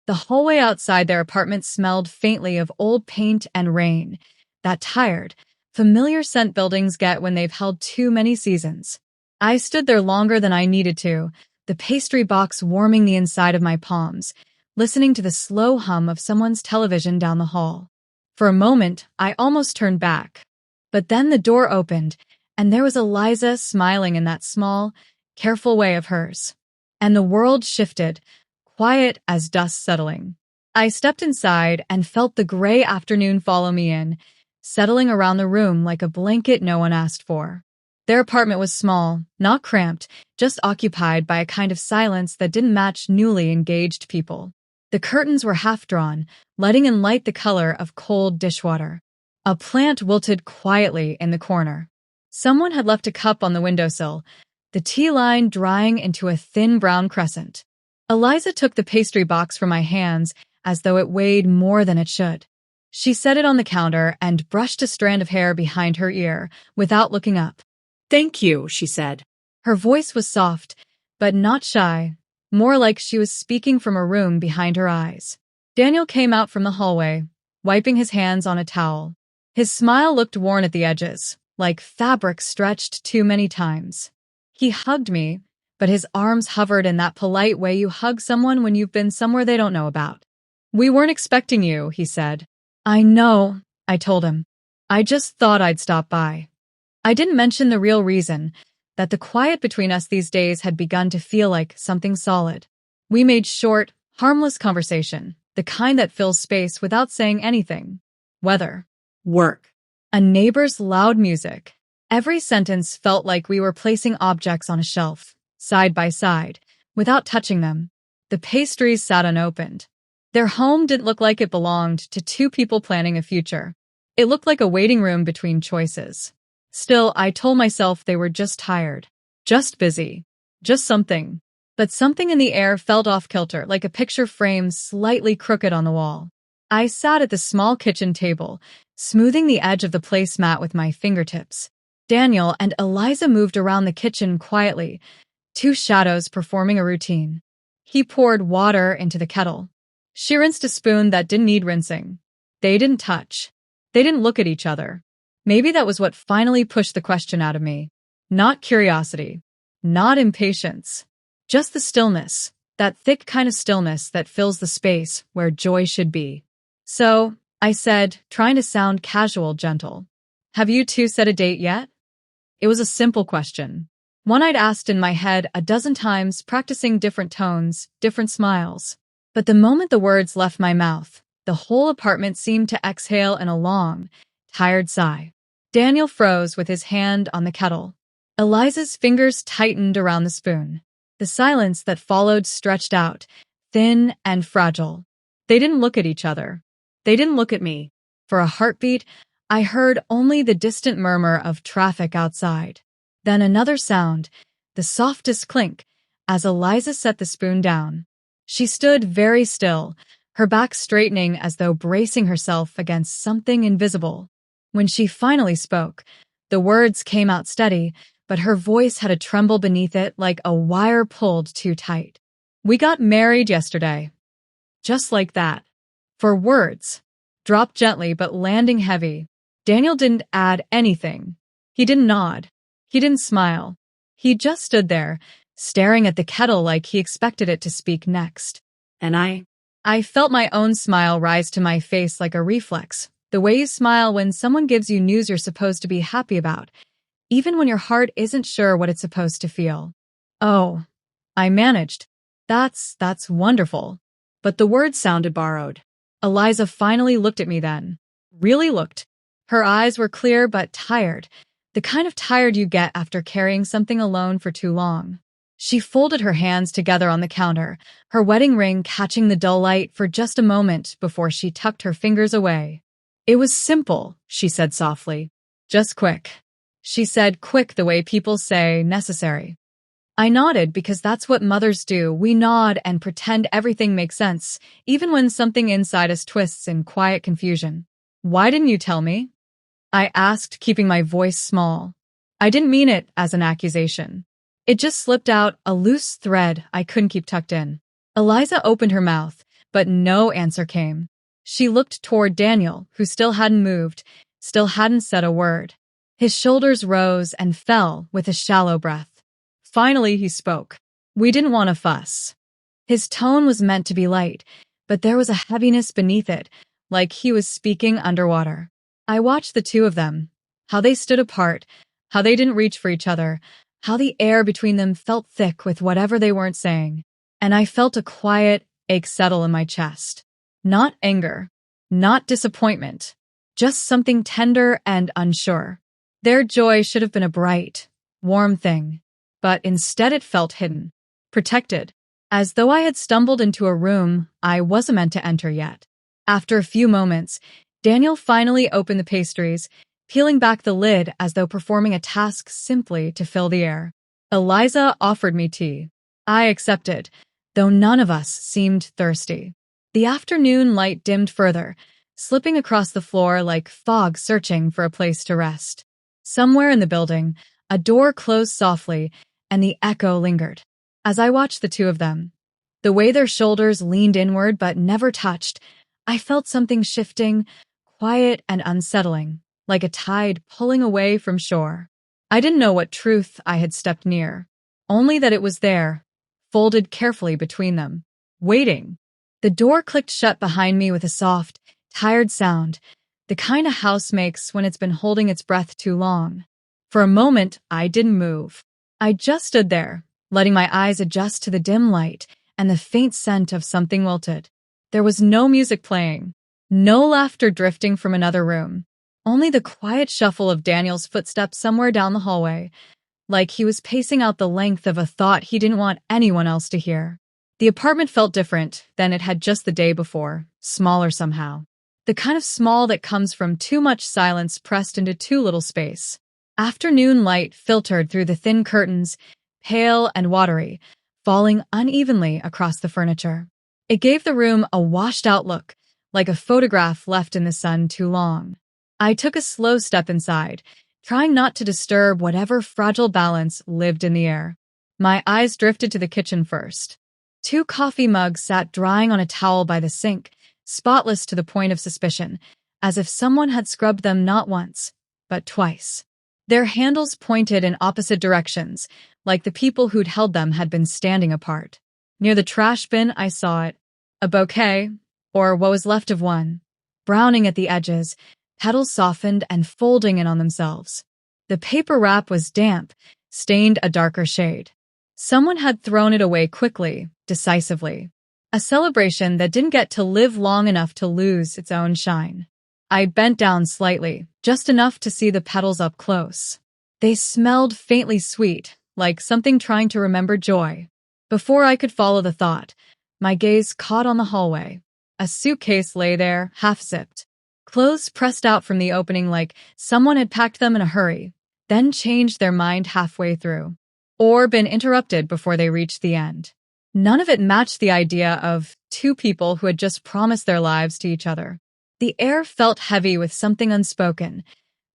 The hallway outside their apartment smelled faintly of old paint and rain, that tired, familiar scent buildings get when they've held too many seasons. I stood there longer than I needed to, the pastry box warming the inside of my palms, listening to the slow hum of someone's television down the hall. For a moment, I almost turned back. But then the door opened, and there was Eliza smiling in that small, careful way of hers. And the world shifted, quiet as dust settling. I stepped inside and felt the gray afternoon follow me in, settling around the room like a blanket no one asked for. Their apartment was small, not cramped, just occupied by a kind of silence that didn't match newly engaged people. The curtains were half-drawn, letting in light the color of cold dishwater. A plant wilted quietly in the corner. Someone had left a cup on the windowsill, the tea line drying into a thin brown crescent. Eliza took the pastry box from my hands as though it weighed more than it should. She set it on the counter and brushed a strand of hair behind her ear without looking up. "Thank you," she said. Her voice was soft, but not shy, more like she was speaking from a room behind her eyes. Daniel came out from the hallway, wiping his hands on a towel. His smile looked worn at the edges, like fabric stretched too many times. He hugged me, but his arms hovered in that polite way you hug someone when you've been somewhere they don't know about. "We weren't expecting you," he said. "I know," I told him. "I just thought I'd stop by." I didn't mention the real reason, that the quiet between us these days had begun to feel like something solid. We made short, harmless conversation, the kind that fills space without saying anything. Weather. Work. A neighbor's loud music. Every sentence felt like we were placing objects on a shelf, side by side, without touching them. The pastries sat unopened. Their home didn't look like it belonged to two people planning a future. It looked like a waiting room between choices. Still, I told myself they were just tired, just busy, just something. But something in the air felt off-kilter, like a picture frame slightly crooked on the wall. I sat at the small kitchen table, smoothing the edge of the placemat with my fingertips. Daniel and Eliza moved around the kitchen quietly, two shadows performing a routine. He poured water into the kettle. She rinsed a spoon that didn't need rinsing. They didn't touch. They didn't look at each other. Maybe that was what finally pushed the question out of me. Not curiosity. Not impatience. Just the stillness. That thick kind of stillness that fills the space where joy should be. "So," I said, trying to sound casual, gentle. "Have you two set a date yet?" It was a simple question. One I'd asked in my head a dozen times, practicing different tones, different smiles. But the moment the words left my mouth, the whole apartment seemed to exhale in a long, tired sigh. Daniel froze with his hand on the kettle. Eliza's fingers tightened around the spoon. The silence that followed stretched out, thin and fragile. They didn't look at each other. They didn't look at me. For a heartbeat, I heard only the distant murmur of traffic outside. Then another sound, the softest clink, as Eliza set the spoon down. She stood very still, her back straightening as though bracing herself against something invisible. When she finally spoke, the words came out steady, but her voice had a tremble beneath it like a wire pulled too tight. "We got married yesterday." Just like that. For words. Dropped gently but landing heavy. Daniel didn't add anything. He didn't nod. He didn't smile. He just stood there, staring at the kettle like he expected it to speak next. And I felt my own smile rise to my face like a reflex. The way you smile when someone gives you news you're supposed to be happy about, even when your heart isn't sure what it's supposed to feel. "Oh," I managed. That's wonderful." But the words sounded borrowed. Eliza finally looked at me then. Really looked. Her eyes were clear but tired, the kind of tired you get after carrying something alone for too long. She folded her hands together on the counter, her wedding ring catching the dull light for just a moment before she tucked her fingers away. "It was simple," she said softly. "Just quick." She said quick the way people say necessary. I nodded because that's what mothers do. We nod and pretend everything makes sense, even when something inside us twists in quiet confusion. "Why didn't you tell me?" I asked, keeping my voice small. I didn't mean it as an accusation. It just slipped out, a loose thread I couldn't keep tucked in. Eliza opened her mouth, But no answer came. She looked toward Daniel, who still hadn't moved, still hadn't said a word. His shoulders rose and fell with a shallow breath. Finally, he spoke. We didn't want to fuss. His tone was meant to be light, but there was a heaviness beneath it, like he was speaking underwater. I watched the two of them, how they stood apart, how they didn't reach for each other, how the air between them felt thick with whatever they weren't saying. And I felt a quiet ache settle in my chest. Not anger, not disappointment, just something tender and unsure. Their joy should have been a bright, warm thing, but instead it felt hidden, protected, as though I had stumbled into a room I wasn't meant to enter yet. After a few moments, Daniel finally opened the pastries, peeling back the lid as though performing a task simply to fill the air. Eliza offered me tea. I accepted, though none of us seemed thirsty. The afternoon light dimmed further, slipping across the floor like fog searching for a place to rest. Somewhere in the building, a door closed softly, and the echo lingered. As I watched the two of them, the way their shoulders leaned inward but never touched, I felt something shifting, quiet and unsettling, like a tide pulling away from shore. I didn't know what truth I had stepped near, only that it was there, folded carefully between them, waiting. The door clicked shut behind me with a soft, tired sound, the kind a house makes when it's been holding its breath too long. For a moment, I didn't move. I just stood there, letting my eyes adjust to the dim light and the faint scent of something wilted. There was no music playing, no laughter drifting from another room, only the quiet shuffle of Daniel's footsteps somewhere down the hallway, like he was pacing out the length of a thought he didn't want anyone else to hear. The apartment felt different than it had just the day before, smaller somehow. The kind of small that comes from too much silence pressed into too little space. Afternoon light filtered through the thin curtains, pale and watery, falling unevenly across the furniture. It gave the room a washed-out look, like a photograph left in the sun too long. I took a slow step inside, trying not to disturb whatever fragile balance lived in the air. My eyes drifted to the kitchen first. 2 coffee mugs sat drying on a towel by the sink, spotless to the point of suspicion, as if someone had scrubbed them not once, but twice. Their handles pointed in opposite directions, like the people who'd held them had been standing apart. Near the trash bin, I saw it. A bouquet, or what was left of one, browning at the edges, petals softened and folding in on themselves. The paper wrap was damp, stained a darker shade. Someone had thrown it away quickly, decisively. A celebration that didn't get to live long enough to lose its own shine. I bent down slightly, just enough to see the petals up close. They smelled faintly sweet, like something trying to remember joy. Before I could follow the thought, my gaze caught on the hallway. A suitcase lay there, half-zipped. Clothes pressed out from the opening like someone had packed them in a hurry, then changed their mind halfway through. Or been interrupted before they reached the end. None of it matched the idea of 2 people who had just promised their lives to each other. The air felt heavy with something unspoken,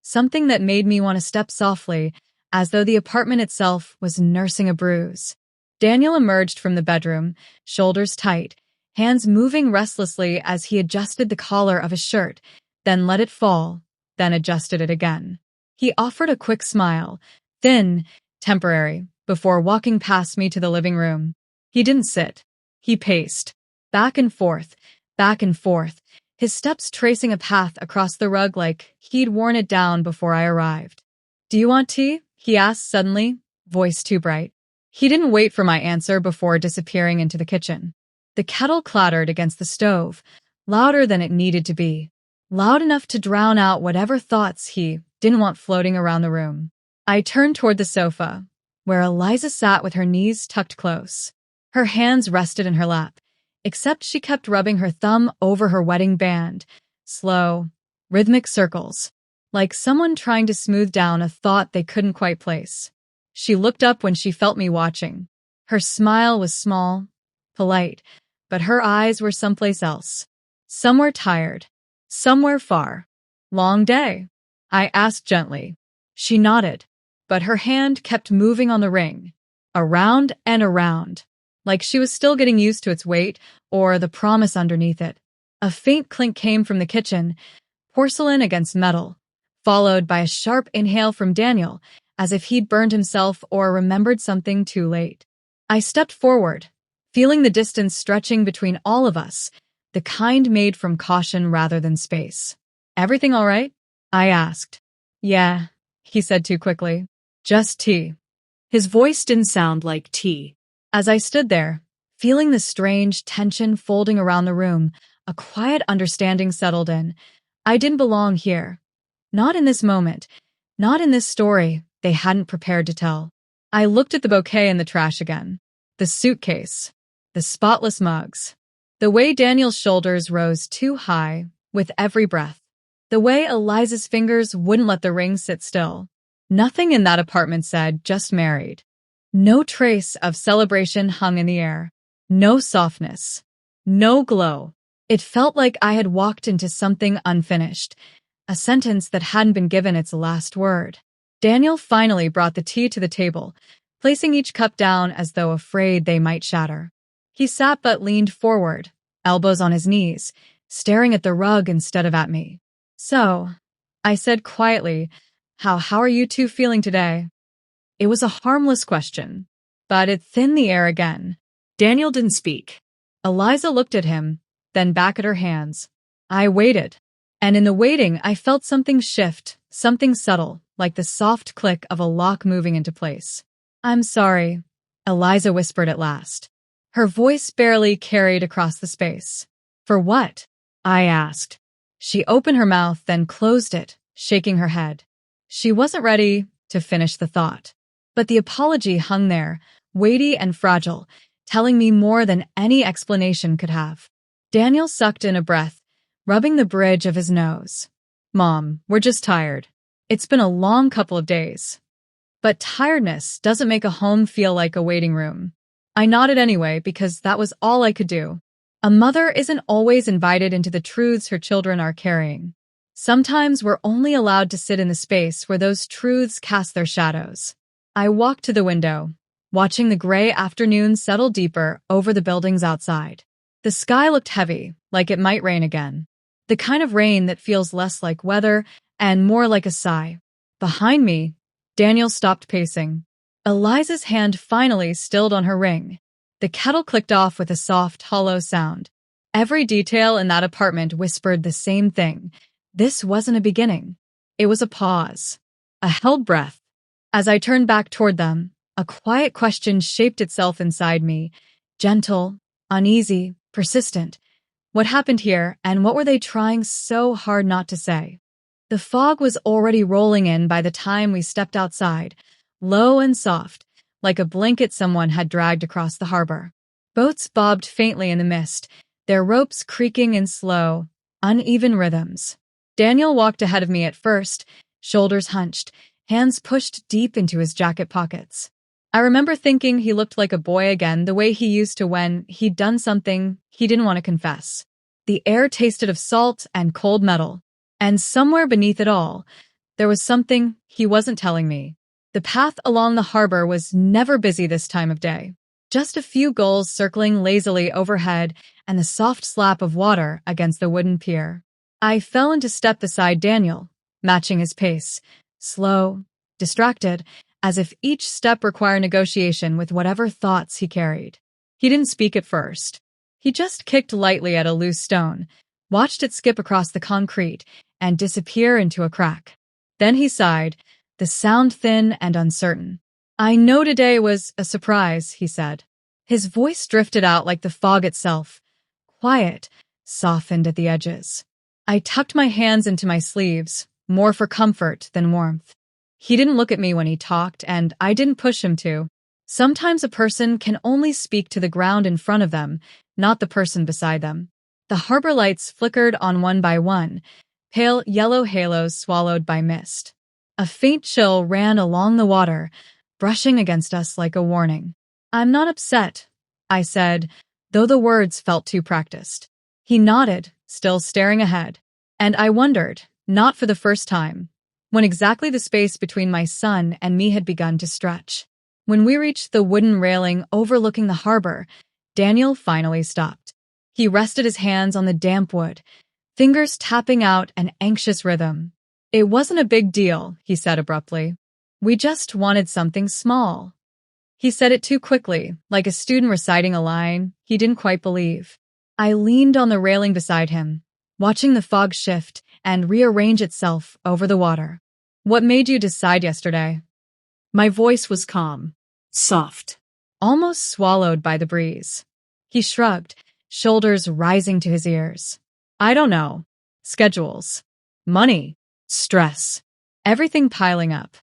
something that made me want to step softly, as though the apartment itself was nursing a bruise. Daniel emerged from the bedroom, shoulders tight, hands moving restlessly as he adjusted the collar of his shirt, then let it fall, then adjusted it again. He offered a quick smile, thin, temporary, before walking past me to the living room. He didn't sit. He paced, back and forth, his steps tracing a path across the rug like he'd worn it down before I arrived. "Do you want tea?" he asked suddenly, voice too bright. He didn't wait for my answer before disappearing into the kitchen. The kettle clattered against the stove, louder than it needed to be, loud enough to drown out whatever thoughts he didn't want floating around the room. I turned toward the sofa, where Eliza sat with her knees tucked close. Her hands rested in her lap, except she kept rubbing her thumb over her wedding band, slow, rhythmic circles, like someone trying to smooth down a thought they couldn't quite place. She looked up when she felt me watching. Her smile was small, polite, but her eyes were someplace else. Somewhere tired, somewhere far. "Long day?" I asked gently. She nodded, but her hand kept moving on the ring, around and around. like she was still getting used to its weight or the promise underneath it. A faint clink came from the kitchen, porcelain against metal, followed by a sharp inhale from Daniel, as if he'd burned himself or remembered something too late. I stepped forward, feeling the distance stretching between all of us, the kind made from caution rather than space. "Everything all right?" I asked. "Yeah," he said too quickly. "Just tea." His voice didn't sound like tea. As I stood there, feeling the strange tension folding around the room, a quiet understanding settled in. I didn't belong here. Not in this moment. Not in this story they hadn't prepared to tell. I looked at the bouquet in the trash again. The suitcase. The spotless mugs. The way Daniel's shoulders rose too high with every breath. The way Eliza's fingers wouldn't let the ring sit still. Nothing in that apartment said, "just married." No trace of celebration hung in the air. No softness. No glow. It felt like I had walked into something unfinished, a sentence that hadn't been given its last word. Daniel finally brought the tea to the table, placing each cup down as though afraid they might shatter. He sat but leaned forward, elbows on his knees, staring at the rug instead of at me. "So," I said quietly, how are you two feeling today?" It was a harmless question, but it thinned the air again. Daniel didn't speak. Eliza looked at him, then back at her hands. I waited, and in the waiting I felt something shift, something subtle, like the soft click of a lock moving into place. "I'm sorry," Eliza whispered at last. Her voice barely carried across the space. "For what?" I asked. She opened her mouth, then closed it, shaking her head. She wasn't ready to finish the thought. But the apology hung there, weighty and fragile, telling me more than any explanation could have. Daniel sucked in a breath, rubbing the bridge of his nose. "Mom, we're just tired. It's been a long couple of days." But tiredness doesn't make a home feel like a waiting room. I nodded anyway because that was all I could do. A mother isn't always invited into the truths her children are carrying. Sometimes we're only allowed to sit in the space where those truths cast their shadows. I walked to the window, watching the gray afternoon settle deeper over the buildings outside. The sky looked heavy, like it might rain again. The kind of rain that feels less like weather and more like a sigh. Behind me, Daniel stopped pacing. Eliza's hand finally stilled on her ring. The kettle clicked off with a soft, hollow sound. Every detail in that apartment whispered the same thing. This wasn't a beginning. It was a pause. A held breath. As I turned back toward them, a quiet question shaped itself inside me. Gentle, uneasy, persistent. What happened here, and what were they trying so hard not to say? The fog was already rolling in by the time we stepped outside, low and soft, like a blanket someone had dragged across the harbor. Boats bobbed faintly in the mist, their ropes creaking in slow, uneven rhythms. Daniel walked ahead of me at first, shoulders hunched, hands pushed deep into his jacket pockets. I remember thinking he looked like a boy again, the way he used to when he'd done something he didn't want to confess. The air tasted of salt and cold metal, and somewhere beneath it all, there was something he wasn't telling me. The path along the harbor was never busy this time of day. Just a few gulls circling lazily overhead and the soft slap of water against the wooden pier. I fell into step beside Daniel, matching his pace, slow, distracted, as if each step required negotiation with whatever thoughts he carried. He didn't speak at first. He just kicked lightly at a loose stone, watched it skip across the concrete, and disappear into a crack. Then he sighed, the sound thin and uncertain. "I know today was a surprise," he said. His voice drifted out like the fog itself, quiet, softened at the edges. I tucked my hands into my sleeves, more for comfort than warmth. He didn't look at me when he talked, and I didn't push him to. Sometimes a person can only speak to the ground in front of them, not the person beside them. The harbor lights flickered on one by one, pale yellow halos swallowed by mist. A faint chill ran along the water, brushing against us like a warning. "I'm not upset," I said, though the words felt too practiced. He nodded, still staring ahead, and I wondered, not for the first time, when exactly the space between my son and me had begun to stretch. When we reached the wooden railing overlooking the harbor, Daniel finally stopped. He rested his hands on the damp wood, fingers tapping out an anxious rhythm. "It wasn't a big deal," he said abruptly. "We just wanted something small." He said it too quickly, like a student reciting a line he didn't quite believe. I leaned on the railing beside him, watching the fog shift and rearrange itself over the water. "What made you decide yesterday?" My voice was calm, soft. Almost swallowed by the breeze. He shrugged, shoulders rising to his ears. "I don't know. Schedules. Money. Stress. Everything piling up."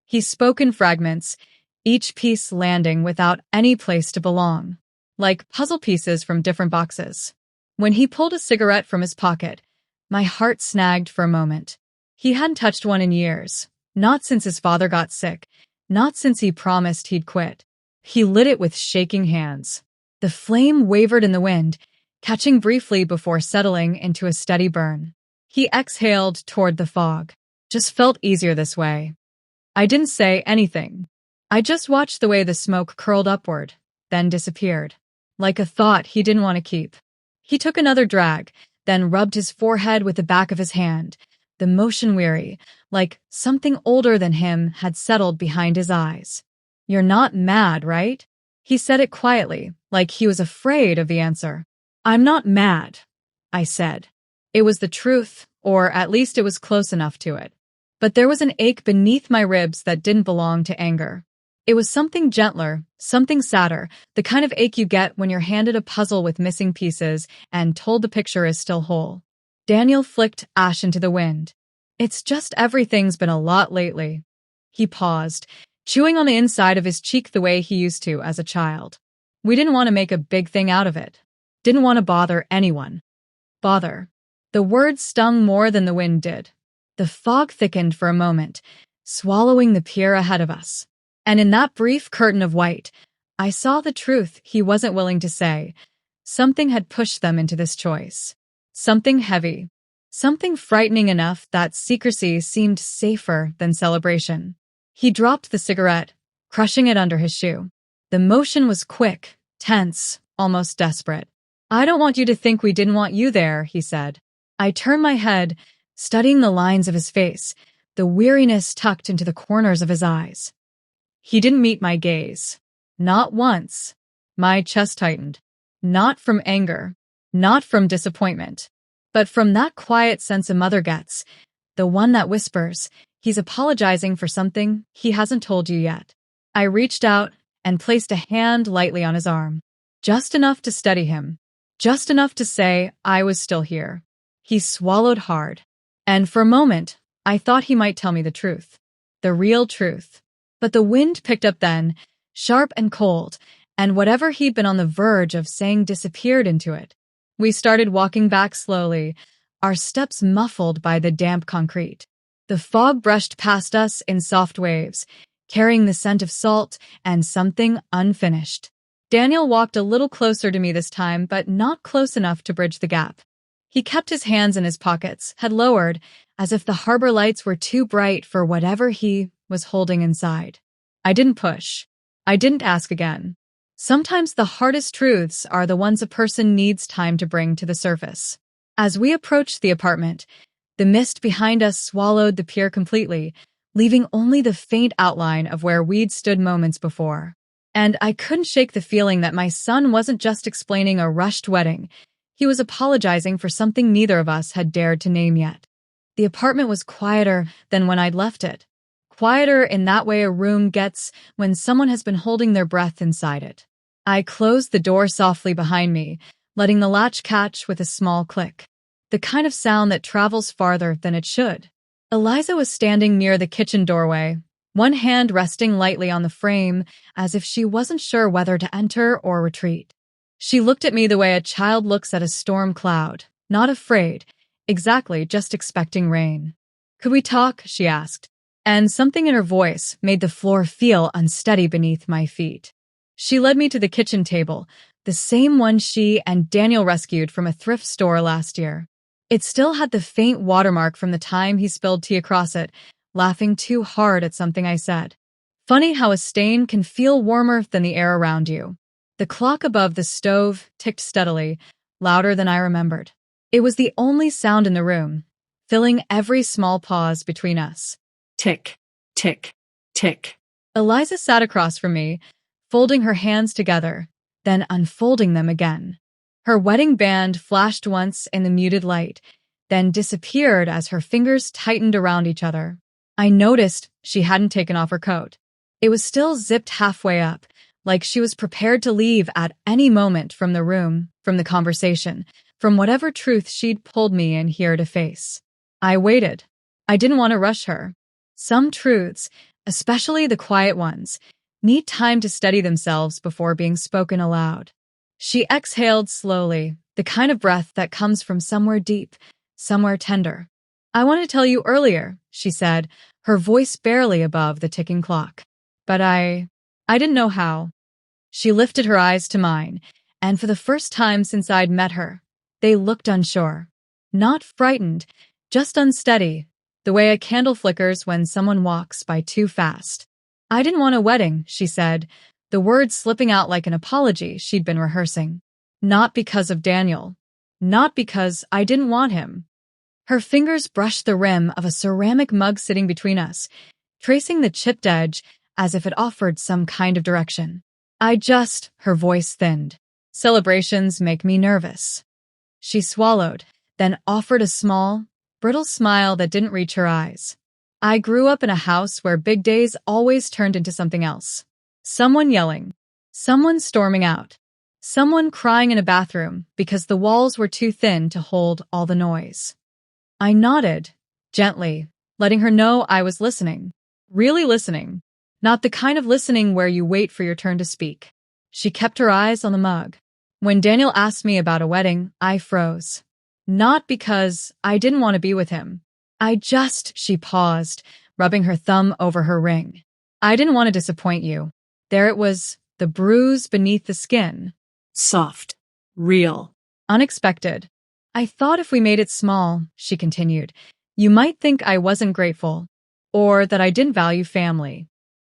He spoke in fragments, each piece landing without any place to belong, like puzzle pieces from different boxes. When he pulled a cigarette from his pocket, my heart snagged for a moment. He hadn't touched one in years, not since his father got sick, not since he promised he'd quit. He lit it with shaking hands. The flame wavered in the wind, catching briefly before settling into a steady burn. He exhaled toward the fog. "Just felt easier this way." I didn't say anything. I just watched the way the smoke curled upward, then disappeared, like a thought he didn't want to keep. He took another drag, then rubbed his forehead with the back of his hand, the motion weary, like something older than him had settled behind his eyes. "You're not mad, right?" He said it quietly, like he was afraid of the answer. "I'm not mad," I said. It was the truth, or at least it was close enough to it. But there was an ache beneath my ribs that didn't belong to anger. It was something gentler, something sadder, the kind of ache you get when you're handed a puzzle with missing pieces and told the picture is still whole. Daniel flicked ash into the wind. "It's just everything's been a lot lately." He paused, chewing on the inside of his cheek the way he used to as a child. "We didn't want to make a big thing out of it. Didn't want to bother anyone." Bother. The words stung more than the wind did. The fog thickened for a moment, swallowing the pier ahead of us. And in that brief curtain of white, I saw the truth he wasn't willing to say. Something had pushed them into this choice. Something heavy. Something frightening enough that secrecy seemed safer than celebration. He dropped the cigarette, crushing it under his shoe. The motion was quick, tense, almost desperate. "I don't want you to think we didn't want you there," he said. I turned my head, studying the lines of his face, the weariness tucked into the corners of his eyes. He didn't meet my gaze. Not once. My chest tightened. Not from anger. Not from disappointment. But from that quiet sense a mother gets, the one that whispers, he's apologizing for something he hasn't told you yet. I reached out and placed a hand lightly on his arm. Just enough to steady him. Just enough to say I was still here. He swallowed hard. And for a moment, I thought he might tell me the truth. The real truth. But the wind picked up then, sharp and cold, and whatever he'd been on the verge of saying disappeared into it. We started walking back slowly, our steps muffled by the damp concrete. The fog brushed past us in soft waves, carrying the scent of salt and something unfinished. Daniel walked a little closer to me this time, but not close enough to bridge the gap. He kept his hands in his pockets, head lowered, as if the harbor lights were too bright for whatever he was holding inside. I didn't push. I didn't ask again. Sometimes the hardest truths are the ones a person needs time to bring to the surface. As we approached the apartment, the mist behind us swallowed the pier completely, leaving only the faint outline of where we'd stood moments before. And I couldn't shake the feeling that my son wasn't just explaining a rushed wedding. He was apologizing for something neither of us had dared to name yet. The apartment was quieter than when I'd left it. Quieter in that way a room gets when someone has been holding their breath inside it. I closed the door softly behind me, letting the latch catch with a small click. The kind of sound that travels farther than it should. Eliza was standing near the kitchen doorway, one hand resting lightly on the frame, as if she wasn't sure whether to enter or retreat. She looked at me the way a child looks at a storm cloud, not afraid, exactly just expecting rain. "Could we talk?" she asked, and something in her voice made the floor feel unsteady beneath my feet. She led me to the kitchen table, the same one she and Daniel rescued from a thrift store last year. It still had the faint watermark from the time he spilled tea across it, laughing too hard at something I said. Funny how a stain can feel warmer than the air around you. The clock above the stove ticked steadily, louder than I remembered. It was the only sound in the room, filling every small pause between us. Tick, tick, tick. Eliza sat across from me, folding her hands together, then unfolding them again. Her wedding band flashed once in the muted light, then disappeared as her fingers tightened around each other. I noticed she hadn't taken off her coat. It was still zipped halfway up, like she was prepared to leave at any moment from the room, from the conversation, from whatever truth she'd pulled me in here to face. I waited. I didn't want to rush her. Some truths, especially the quiet ones, need time to steady themselves before being spoken aloud. She exhaled slowly, the kind of breath that comes from somewhere deep, somewhere tender. "I wanted to tell you earlier," she said, her voice barely above the ticking clock. But I didn't know how. She lifted her eyes to mine, and for the first time since I'd met her, they looked unsure. Not frightened, just unsteady, the way a candle flickers when someone walks by too fast. "I didn't want a wedding," she said, the words slipping out like an apology she'd been rehearsing. "Not because of Daniel. Not because I didn't want him." Her fingers brushed the rim of a ceramic mug sitting between us, tracing the chipped edge as if it offered some kind of direction. Her voice thinned. "Celebrations make me nervous." She swallowed, then offered a small, brittle smile that didn't reach her eyes. "I grew up in a house where big days always turned into something else. Someone yelling, someone storming out, someone crying in a bathroom because the walls were too thin to hold all the noise." I nodded, gently, letting her know I was listening. Really listening. Not the kind of listening where you wait for your turn to speak. She kept her eyes on the mug. "When Daniel asked me about a wedding, I froze. Not because I didn't want to be with him. She paused, rubbing her thumb over her ring. "I didn't want to disappoint you." There it was, the bruise beneath the skin. Soft. Real. Unexpected. "I thought if we made it small," she continued, "you might think I wasn't grateful, or that I didn't value family."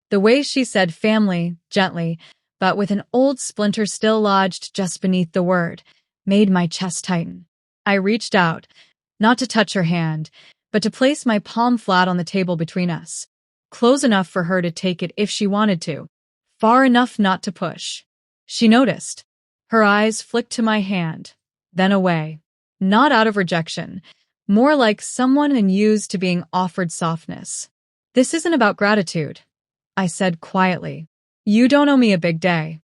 The way she said family, gently, but with an old splinter still lodged just beneath the word, made my chest tighten. I reached out, not to touch her hand, but to place my palm flat on the table between us, close enough for her to take it if she wanted to, far enough not to push. She noticed. Her eyes flicked to my hand, then away. Not out of rejection, more like someone unused to being offered softness. "This isn't about gratitude," I said quietly. "You don't owe me a big day."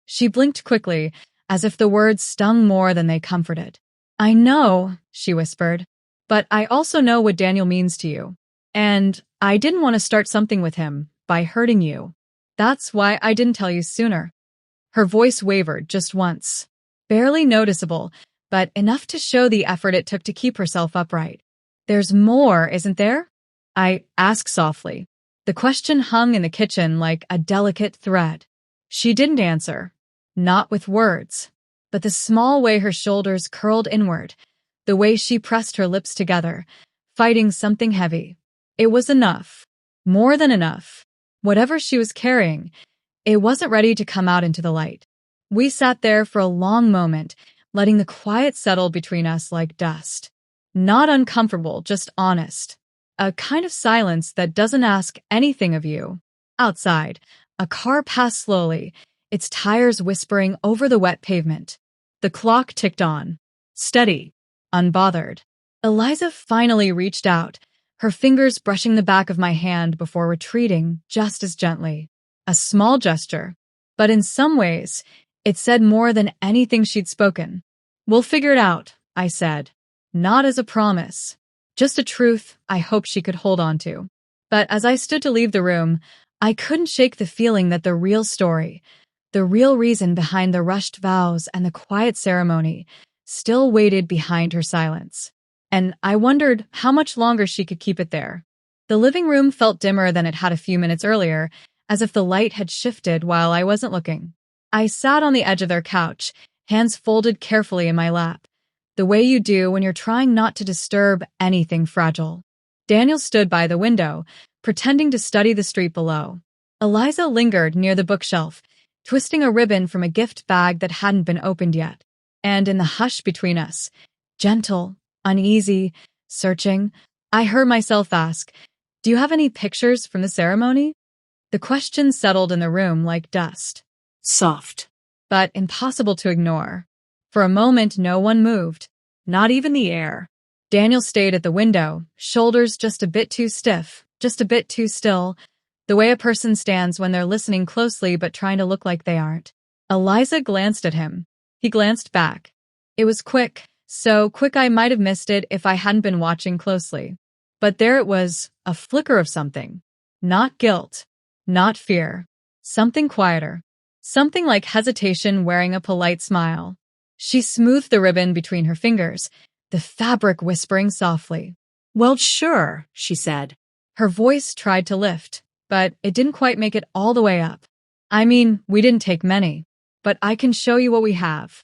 She blinked quickly, as if the words stung more than they comforted. "I know," she whispered, "but I also know what Daniel means to you. And I didn't want to start something with him by hurting you. That's why I didn't tell you sooner." Her voice wavered just once. Barely noticeable, but enough to show the effort it took to keep herself upright. "There's more, isn't there?" I asked softly. The question hung in the kitchen like a delicate thread. She didn't answer. Not with words. But the small way her shoulders curled inward, the way she pressed her lips together, fighting something heavy. It was enough. More than enough. Whatever she was carrying, it wasn't ready to come out into the light. We sat there for a long moment, letting the quiet settle between us like dust. Not uncomfortable, just honest. A kind of silence that doesn't ask anything of you. Outside, a car passed slowly, its tires whispering over the wet pavement. The clock ticked on. Steady. Unbothered. Eliza finally reached out, her fingers brushing the back of my hand before retreating just as gently. A small gesture, but in some ways, it said more than anything she'd spoken. "We'll figure it out," I said. Not as a promise. Just a truth I hoped she could hold on to. But as I stood to leave the room, I couldn't shake the feeling that the real story, the real reason behind the rushed vows and the quiet ceremony, still waited behind her silence. And I wondered how much longer she could keep it there. The living room felt dimmer than it had a few minutes earlier, as if the light had shifted while I wasn't looking. I sat on the edge of their couch, hands folded carefully in my lap, the way you do when you're trying not to disturb anything fragile. Daniel stood by the window, pretending to study the street below. Eliza lingered near the bookshelf, twisting a ribbon from a gift bag that hadn't been opened yet. And in the hush between us, gentle, uneasy, searching, I heard myself ask, "Do you have any pictures from the ceremony?" The question settled in the room like dust, Soft. but impossible to ignore. For a moment, no one moved, not even the air. Daniel stayed at the window, shoulders just a bit too stiff, just a bit too still, the way a person stands when they're listening closely but trying to look like they aren't. Eliza glanced at him. He glanced back. It was quick, so quick I might have missed it if I hadn't been watching closely. But there it was, a flicker of something. Not guilt, not fear. Something quieter. Something like hesitation wearing a polite smile. She smoothed the ribbon between her fingers, the fabric whispering softly. Well, sure, she said. Her voice tried to lift, but it didn't quite make it all the way up. I mean, we didn't take many, but I can show you what we have.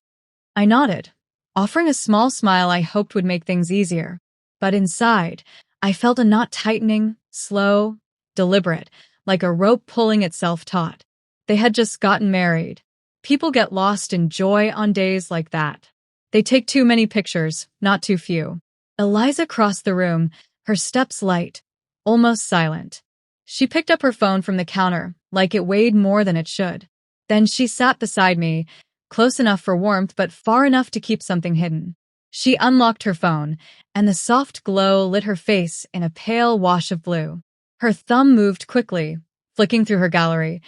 I nodded, offering a small smile I hoped would make things easier. But inside, I felt a knot tightening, slow, deliberate, like a rope pulling itself taut. They had just gotten married. People get lost in joy on days like that. They take too many pictures, not too few. Eliza crossed the room, her steps light, almost silent. She picked up her phone from the counter, like it weighed more than it should. Then she sat beside me, close enough for warmth but far enough to keep something hidden. She unlocked her phone, and the soft glow lit her face in a pale wash of blue. Her thumb moved quickly, flicking through her gallery,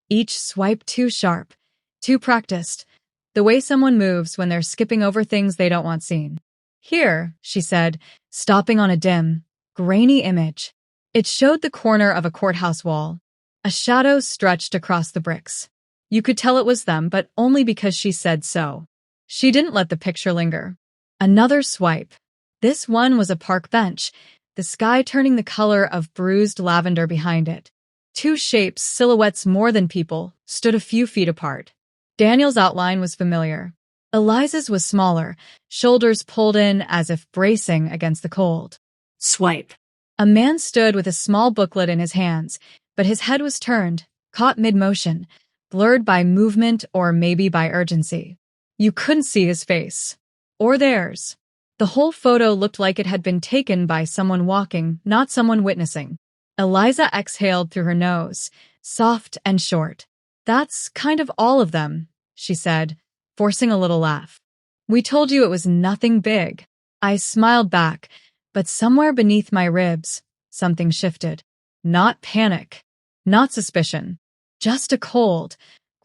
each swipe too sharp, too practiced, the way someone moves when they're skipping over things they don't want seen. Here, she said, stopping on a dim, grainy image. It showed the corner of a courthouse wall. A shadow stretched across the bricks. You could tell it was them, but only because she said so. She didn't let the picture linger. Another swipe. This one was a park bench, the sky turning the color of bruised lavender behind it. Two shapes, silhouettes more than people, stood a few feet apart. Daniel's outline was familiar. Eliza's was smaller, shoulders pulled in as if bracing against the cold. Swipe. A man stood with a small booklet in his hands, but his head was turned, caught mid-motion, blurred by movement or maybe by urgency. You couldn't see his face. Or theirs. The whole photo looked like it had been taken by someone walking, not someone witnessing. Eliza exhaled through her nose, soft and short. That's kind of all of them, she said, forcing a little laugh. We told you it was nothing big. I smiled back, but somewhere beneath my ribs, something shifted. Not panic, not suspicion, just a cold,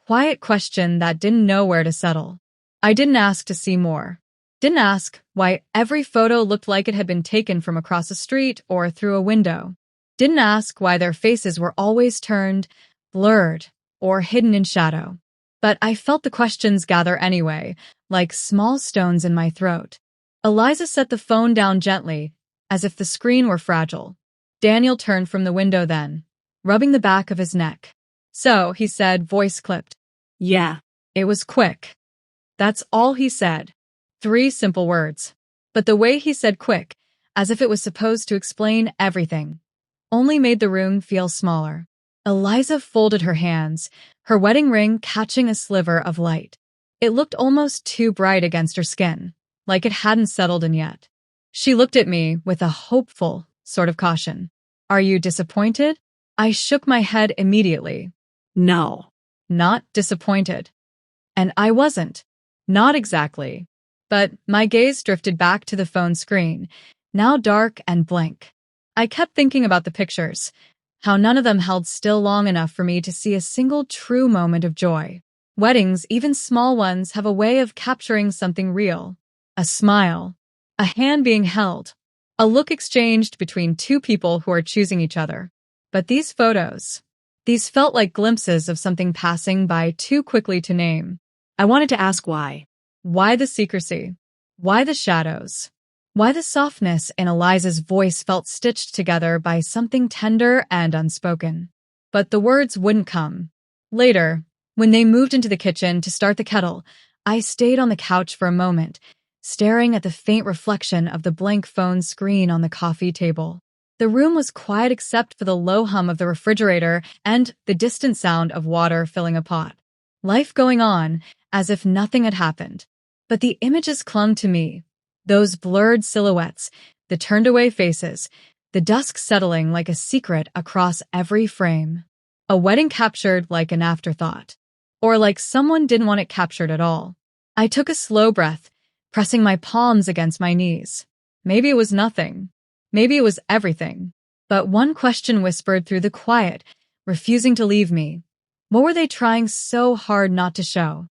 quiet question that didn't know where to settle. I didn't ask to see more. Didn't ask why every photo looked like it had been taken from across a street or through a window. Didn't ask why their faces were always turned, blurred, or hidden in shadow. But I felt the questions gather anyway, like small stones in my throat. Eliza set the phone down gently, as if the screen were fragile. Daniel turned from the window then, rubbing the back of his neck. So, he said, voice clipped. Yeah. It was quick. That's all he said. 3 simple words. But the way he said quick, as if it was supposed to explain everything, only made the room feel smaller. Eliza folded her hands, her wedding ring catching a sliver of light. It looked almost too bright against her skin, like it hadn't settled in yet. She looked at me with a hopeful sort of caution. Are you disappointed? I shook my head immediately. No. Not disappointed. And I wasn't. Not exactly. But my gaze drifted back to the phone screen, now dark and blank. I kept thinking about the pictures, how none of them held still long enough for me to see a single true moment of joy. Weddings, even small ones, have a way of capturing something real. A smile, a hand being held, a look exchanged between two people who are choosing each other. But these photos, these felt like glimpses of something passing by too quickly to name. I wanted to ask why. Why the secrecy? Why the shadows? Why the softness in Eliza's voice felt stitched together by something tender and unspoken? But the words wouldn't come. Later, when they moved into the kitchen to start the kettle, I stayed on the couch for a moment, staring at the faint reflection of the blank phone screen on the coffee table. The room was quiet except for the low hum of the refrigerator and the distant sound of water filling a pot. Life going on, as if nothing had happened. But the images clung to me. Those blurred silhouettes, the turned-away faces, the dusk settling like a secret across every frame. A wedding captured like an afterthought. Or like someone didn't want it captured at all. I took a slow breath, pressing my palms against my knees. Maybe it was nothing. Maybe it was everything. But one question whispered through the quiet, refusing to leave me. What were they trying so hard not to show?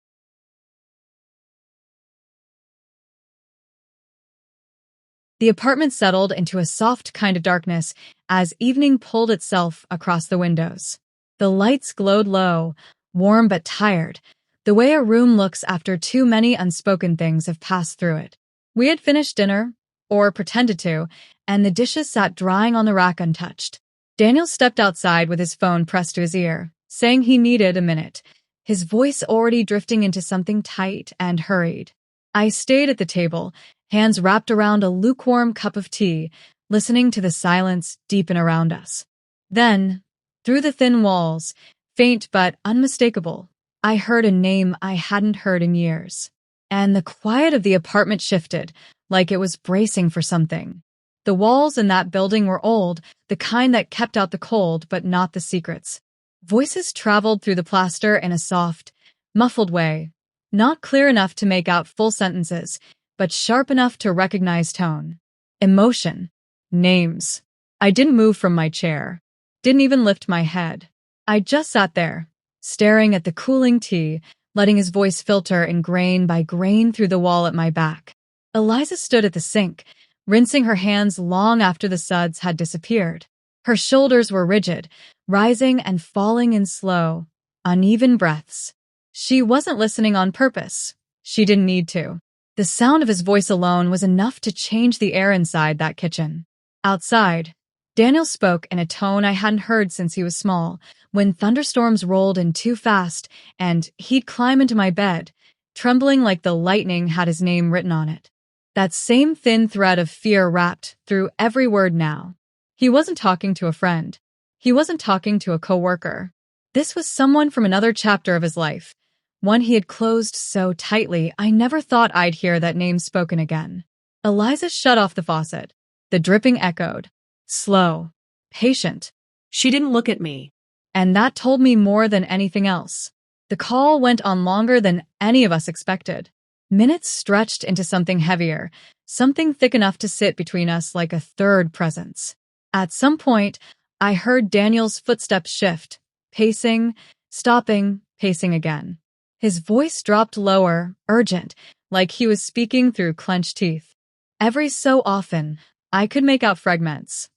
The apartment settled into a soft kind of darkness as evening pulled itself across the windows. The lights glowed low, warm but tired, the way a room looks after too many unspoken things have passed through it. We had finished dinner, or pretended to, and the dishes sat drying on the rack untouched. Daniel stepped outside with his phone pressed to his ear, saying he needed a minute, his voice already drifting into something tight and hurried. I stayed at the table, hands wrapped around a lukewarm cup of tea, listening to the silence deepen around us. Then, through the thin walls, faint but unmistakable, I heard a name I hadn't heard in years. And the quiet of the apartment shifted, like it was bracing for something. The walls in that building were old, the kind that kept out the cold but not the secrets. Voices traveled through the plaster in a soft, muffled way, not clear enough to make out full sentences, but sharp enough to recognize tone. Emotion. Names. I didn't move from my chair. Didn't even lift my head. I just sat there, staring at the cooling tea, letting his voice filter in grain by grain through the wall at my back. Eliza stood at the sink, rinsing her hands long after the suds had disappeared. Her shoulders were rigid, rising and falling in slow, uneven breaths. She wasn't listening on purpose. She didn't need to. The sound of his voice alone was enough to change the air inside that kitchen. Outside, Daniel spoke in a tone I hadn't heard since he was small, when thunderstorms rolled in too fast and he'd climb into my bed, trembling like the lightning had his name written on it. That same thin thread of fear wrapped through every word now. He wasn't talking to a friend. He wasn't talking to a coworker. This was someone from another chapter of his life, one he had closed so tightly I never thought I'd hear that name spoken again. Eliza shut off the faucet. The dripping echoed. Slow. Patient. She didn't look at me. And that told me more than anything else. The call went on longer than any of us expected. Minutes stretched into something heavier, something thick enough to sit between us like a third presence. At some point, I heard Daniel's footsteps shift, pacing, stopping, pacing again. His voice dropped lower, urgent, like he was speaking through clenched teeth. Every so often, I could make out fragments.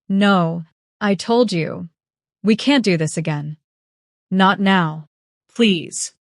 No, I told you. We can't do this again. Not now. Please.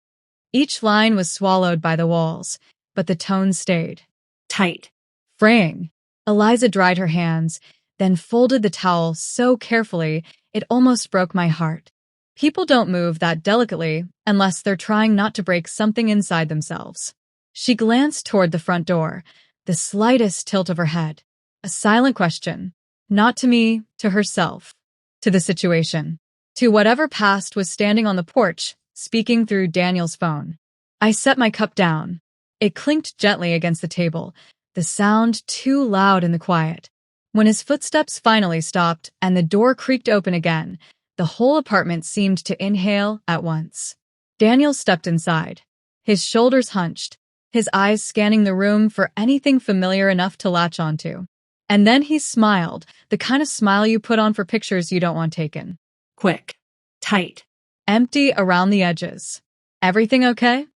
Each line was swallowed by the walls, but the tone stayed. Tight. Fraying. Eliza dried her hands, then folded the towel so carefully it almost broke my heart. People don't move that delicately unless they're trying not to break something inside themselves. She glanced toward the front door, the slightest tilt of her head. A silent question. Not to me, to herself. To the situation. To whatever past was standing on the porch, speaking through Daniel's phone. I set my cup down. It clinked gently against the table, the sound too loud in the quiet. When his footsteps finally stopped and the door creaked open again, the whole apartment seemed to inhale at once. Daniel stepped inside, his shoulders hunched, his eyes scanning the room for anything familiar enough to latch onto. And then he smiled, the kind of smile you put on for pictures you don't want taken. Quick. Tight. Empty around the edges. Everything okay?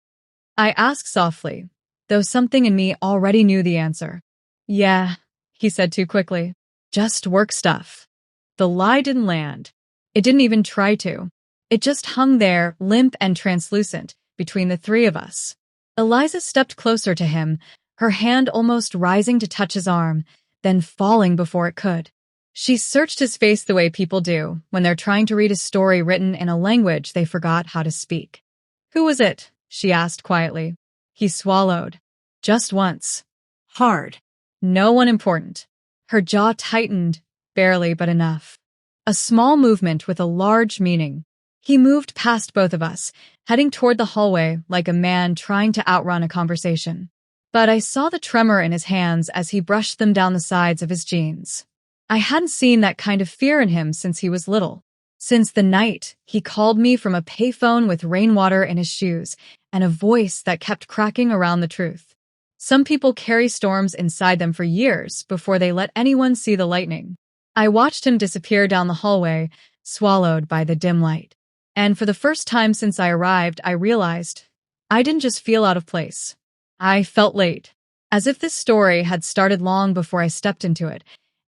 I asked softly, though something in me already knew the answer. Yeah, he said too quickly. Just work stuff. The lie didn't land. It didn't even try to. It just hung there, limp and translucent, between the three of us. Eliza stepped closer to him, her hand almost rising to touch his arm, then falling before it could. She searched his face the way people do when they're trying to read a story written in a language they forgot how to speak. Who was it? She asked quietly. He swallowed. Just once. Hard. No one important. Her jaw tightened, barely but enough. A small movement with a large meaning. He moved past both of us, heading toward the hallway like a man trying to outrun a conversation. But I saw the tremor in his hands as he brushed them down the sides of his jeans. I hadn't seen that kind of fear in him since he was little. Since the night he called me from a payphone with rainwater in his shoes and a voice that kept cracking around the truth. Some people carry storms inside them for years before they let anyone see the lightning. I watched him disappear down the hallway, swallowed by the dim light. And for the first time since I arrived, I realized I didn't just feel out of place. I felt late, as if this story had started long before I stepped into it,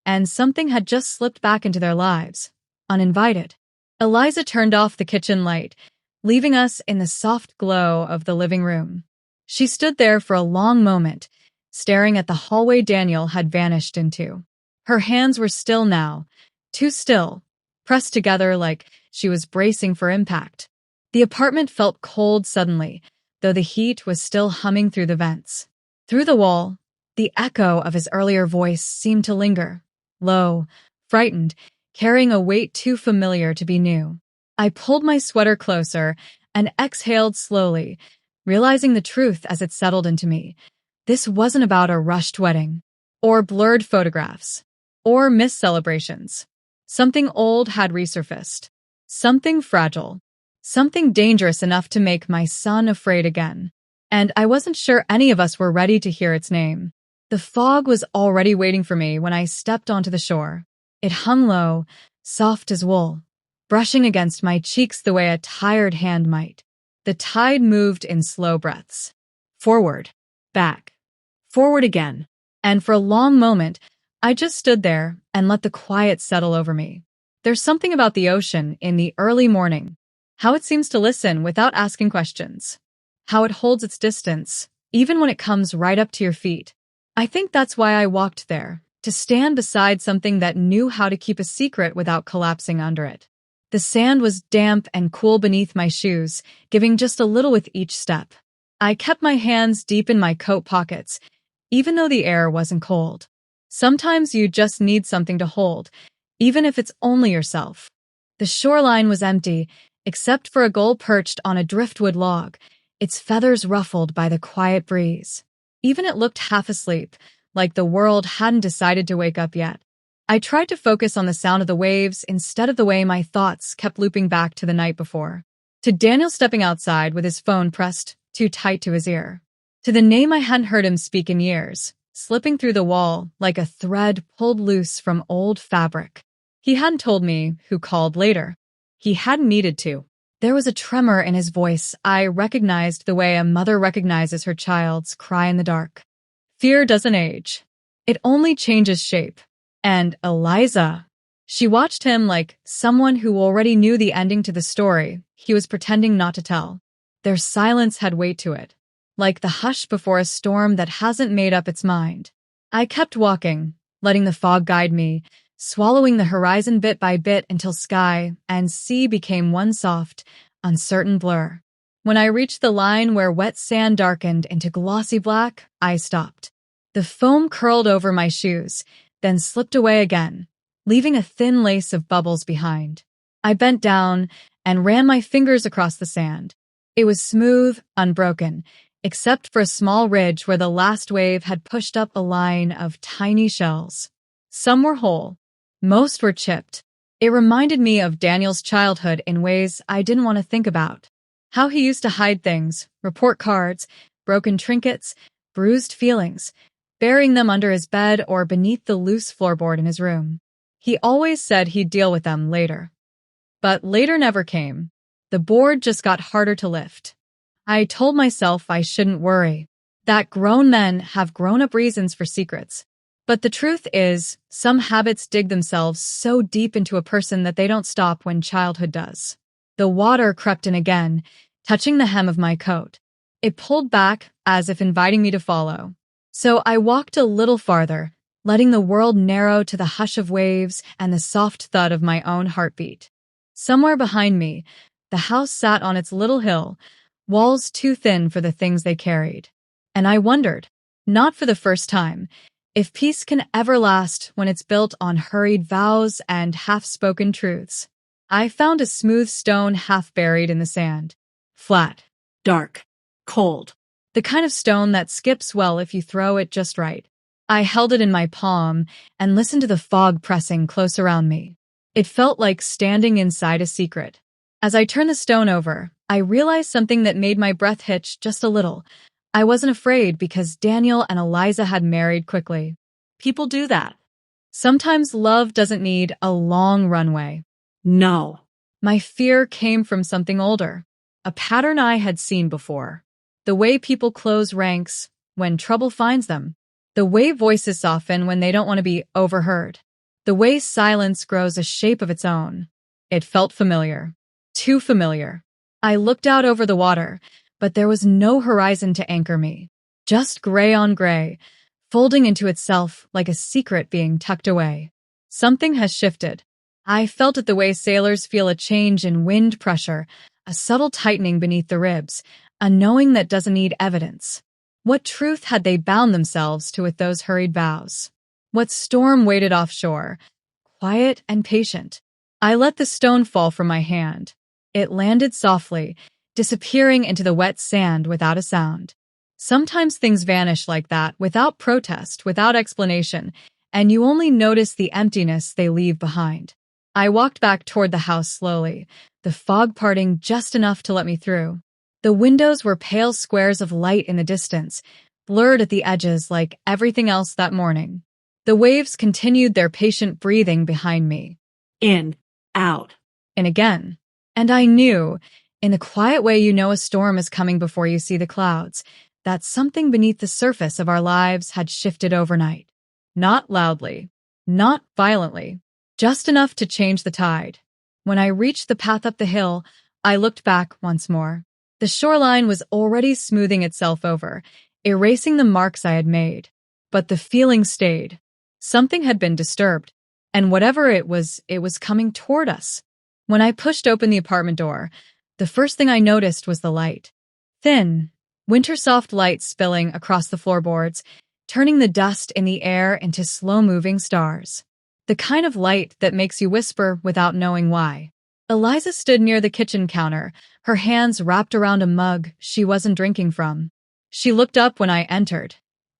and something had just slipped back into their lives, uninvited. Eliza turned off the kitchen light, leaving us in the soft glow of the living room. She stood there for a long moment, staring at the hallway Daniel had vanished into. Her hands were still now, too still, pressed together like she was bracing for impact. The apartment felt cold suddenly, though the heat was still humming through the vents. Through the wall, the echo of his earlier voice seemed to linger, low, frightened, carrying a weight too familiar to be new. I pulled my sweater closer and exhaled slowly, realizing the truth as it settled into me. This wasn't about a rushed wedding, or blurred photographs, or missed celebrations. Something old had resurfaced. Something fragile. Something dangerous enough to make my son afraid again. And I wasn't sure any of us were ready to hear its name. The fog was already waiting for me when I stepped onto the shore. It hung low, soft as wool, brushing against my cheeks the way a tired hand might. The tide moved in slow breaths. Forward, back, forward again. And for a long moment, I just stood there and let the quiet settle over me. There's something about the ocean in the early morning, how it seems to listen without asking questions, how it holds its distance, even when it comes right up to your feet. I think that's why I walked there, to stand beside something that knew how to keep a secret without collapsing under it. The sand was damp and cool beneath my shoes, giving just a little with each step. I kept my hands deep in my coat pockets, even though the air wasn't cold. Sometimes you just need something to hold, even if it's only yourself. The shoreline was empty, except for a gull perched on a driftwood log, its feathers ruffled by the quiet breeze. Even it looked half asleep, like the world hadn't decided to wake up yet. I tried to focus on the sound of the waves instead of the way my thoughts kept looping back to the night before. To Daniel stepping outside with his phone pressed too tight to his ear. To the name I hadn't heard him speak in years, slipping through the wall like a thread pulled loose from old fabric. He hadn't told me who called later. He hadn't needed to. There was a tremor in his voice. I recognized the way a mother recognizes her child's cry in the dark. Fear doesn't age. It only changes shape. And Eliza, she watched him like someone who already knew the ending to the story he was pretending not to tell. Their silence had weight to it, like the hush before a storm that hasn't made up its mind. I kept walking, letting the fog guide me, swallowing the horizon bit by bit until sky and sea became one soft, uncertain blur. When I reached the line where wet sand darkened into glossy black, I stopped. The foam curled over my shoes, then slipped away again, leaving a thin lace of bubbles behind. I bent down and ran my fingers across the sand. It was smooth, unbroken, except for a small ridge where the last wave had pushed up a line of tiny shells. Some were whole. Most were chipped. It reminded me of Daniel's childhood in ways I didn't want to think about. How he used to hide things, report cards, broken trinkets, bruised feelings, burying them under his bed or beneath the loose floorboard in his room. He always said he'd deal with them later. But later never came. The board just got harder to lift. I told myself I shouldn't worry, that grown men have grown-up reasons for secrets. But the truth is, some habits dig themselves so deep into a person that they don't stop when childhood does. The water crept in again, touching the hem of my coat. It pulled back, as if inviting me to follow. So I walked a little farther, letting the world narrow to the hush of waves and the soft thud of my own heartbeat. Somewhere behind me, the house sat on its little hill, walls too thin for the things they carried. And I wondered, not for the first time, If peace can ever last when it's built on hurried vows and half-spoken truths. I found a smooth stone half buried in the sand. Flat. Dark. Cold. The kind of stone that skips well if you throw it just right. I held it in my palm and listened to the fog pressing close around me. It felt like standing inside a secret. As I turned the stone over, I realized something that made my breath hitch just a little. I wasn't afraid because Daniel and Eliza had married quickly. People do that. Sometimes love doesn't need a long runway. No. My fear came from something older, a pattern I had seen before. The way people close ranks when trouble finds them. The way voices soften when they don't want to be overheard. The way silence grows a shape of its own. It felt familiar. Too familiar. I looked out over the water, but there was no horizon to anchor me. Just gray on gray, folding into itself like a secret being tucked away. Something has shifted. I felt it the way sailors feel a change in wind pressure, a subtle tightening beneath the ribs, a knowing that doesn't need evidence. What truth had they bound themselves to with those hurried vows? What storm waited offshore, quiet and patient? I let the stone fall from my hand. It landed softly, disappearing into the wet sand without a sound. Sometimes things vanish like that, without protest, without explanation, and you only notice the emptiness they leave behind. I walked back toward the house slowly, the fog parting just enough to let me through. The windows were pale squares of light in the distance, blurred at the edges like everything else that morning. The waves continued their patient breathing behind me. In. Out. And again. And I knew, in the quiet way you know a storm is coming before you see the clouds, that something beneath the surface of our lives had shifted overnight. Not loudly, not violently, just enough to change the tide. When I reached the path up the hill, I looked back once more. The shoreline was already smoothing itself over, erasing the marks I had made. But the feeling stayed. Something had been disturbed, and whatever it was coming toward us. When I pushed open the apartment door, the first thing I noticed was the light. Thin, winter-soft light spilling across the floorboards, turning the dust in the air into slow-moving stars. The kind of light that makes you whisper without knowing why. Eliza stood near the kitchen counter, her hands wrapped around a mug she wasn't drinking from. She looked up when I entered.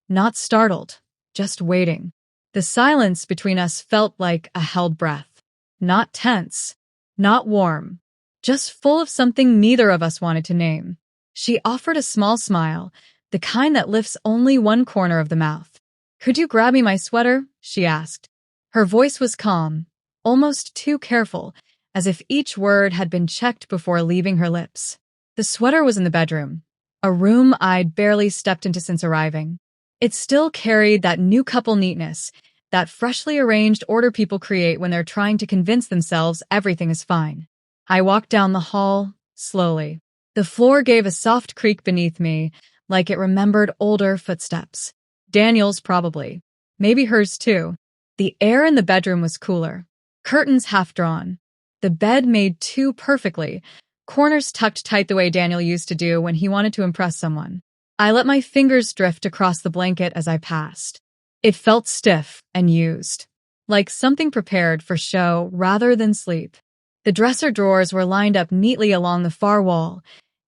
Not startled, just waiting. The silence between us felt like a held breath. Not tense, not warm, just full of something neither of us wanted to name. She offered a small smile, the kind that lifts only one corner of the mouth. "Could you grab me my sweater?" she asked. Her voice was calm, almost too careful, as if each word had been checked before leaving her lips. The sweater was in the bedroom, a room I'd barely stepped into since arriving. It still carried that new couple neatness, that freshly arranged order people create when they're trying to convince themselves everything is fine. I walked down the hall, slowly. The floor gave a soft creak beneath me, like it remembered older footsteps. Daniel's probably. Maybe hers too. The air in the bedroom was cooler. Curtains half drawn. The bed made two perfectly, corners tucked tight the way Daniel used to do when he wanted to impress someone. I let my fingers drift across the blanket as I passed. It felt stiff and used, like something prepared for show rather than sleep. The dresser drawers were lined up neatly along the far wall,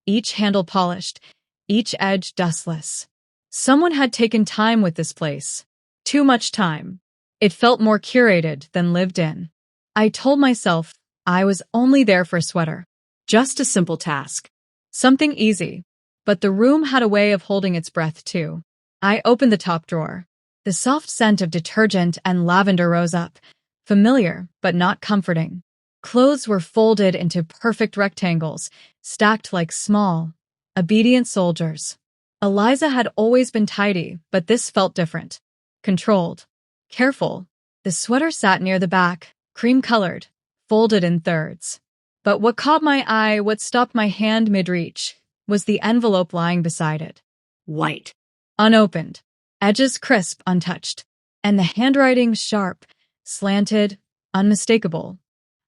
each handle polished, each edge dustless. Someone had taken time with this place. Too much time. It felt more curated than lived in. I told myself I was only there for a sweater. Just a simple task. Something easy. But the room had a way of holding its breath too. I opened the top drawer. The soft scent of detergent and lavender rose up, familiar but not comforting. Clothes were folded into perfect rectangles, stacked like small, obedient soldiers. Eliza had always been tidy, but this felt different. Controlled. Careful. The sweater sat near the back, cream-colored, folded in thirds. But what caught my eye, what stopped my hand mid-reach, was the envelope lying beside it. White. Unopened. Edges crisp, untouched. And the handwriting sharp, slanted, unmistakable.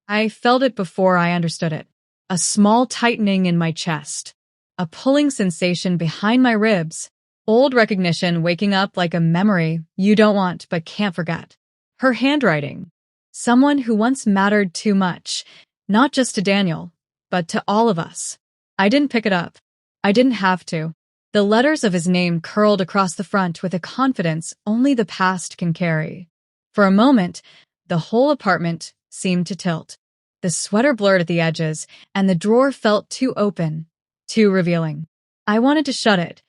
I felt it before I understood it. A small tightening in my chest. A pulling sensation behind my ribs. Old recognition waking up like a memory you don't want but can't forget. Her handwriting. Someone who once mattered too much, not just to Daniel, but to all of us. I didn't pick it up. I didn't have to. The letters of his name curled across the front with a confidence only the past can carry. For a moment, the whole apartment seemed to tilt. The sweater blurred at the edges, and the drawer felt too open, too revealing. I wanted to shut it,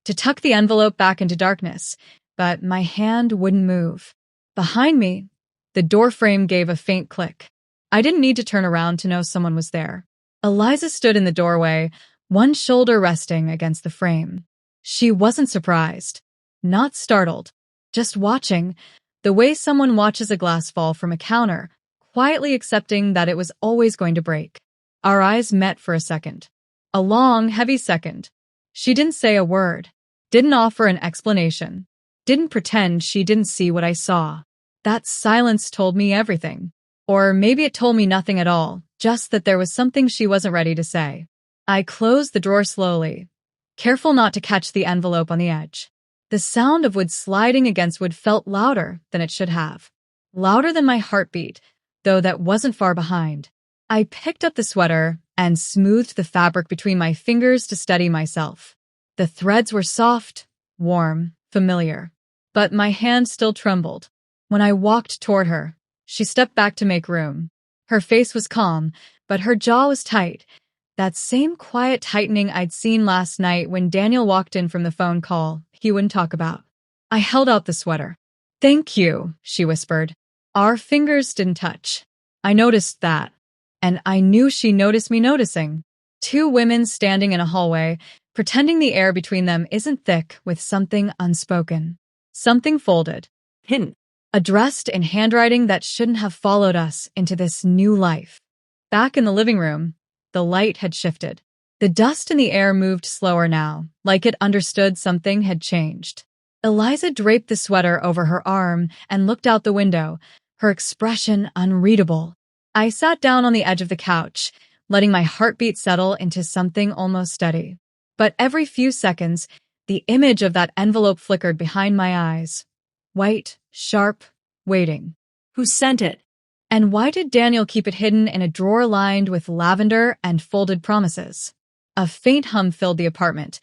to tuck the envelope back into darkness, but my hand wouldn't move. Behind me, the door frame gave a faint click. I didn't need to turn around to know someone was there. Eliza stood in the doorway, one shoulder resting against the frame. She wasn't surprised, not startled, just watching, the way someone watches a glass fall from a counter, quietly accepting that it was always going to break. Our eyes met for a second. A long, heavy second. She didn't say a word, didn't offer an explanation, didn't pretend she didn't see what I saw. That silence told me everything. Or maybe it told me nothing at all, just that there was something she wasn't ready to say. I closed the drawer slowly, careful not to catch the envelope on the edge. The sound of wood sliding against wood felt louder than it should have. Louder than my heartbeat, though that wasn't far behind. I picked up the sweater and smoothed the fabric between my fingers to steady myself. The threads were soft, warm, familiar, but my hand still trembled. When I walked toward her, she stepped back to make room. Her face was calm, but her jaw was tight. That same quiet tightening I'd seen last night when Daniel walked in from the phone call he wouldn't talk about. I held out the sweater. "Thank you," she whispered. Our fingers didn't touch. I noticed that, and I knew she noticed me noticing. Two women standing in a hallway, pretending the air between them isn't thick with something unspoken. Something folded. Hidden. Addressed in handwriting that shouldn't have followed us into this new life. Back in the living room, the light had shifted. The dust in the air moved slower now, like it understood something had changed. Eliza draped the sweater over her arm and looked out the window, her expression unreadable. I sat down on the edge of the couch, letting my heartbeat settle into something almost steady. But every few seconds, the image of that envelope flickered behind my eyes. White, sharp, waiting. Who sent it? And why did Daniel keep it hidden in a drawer lined with lavender and folded promises? A faint hum filled the apartment.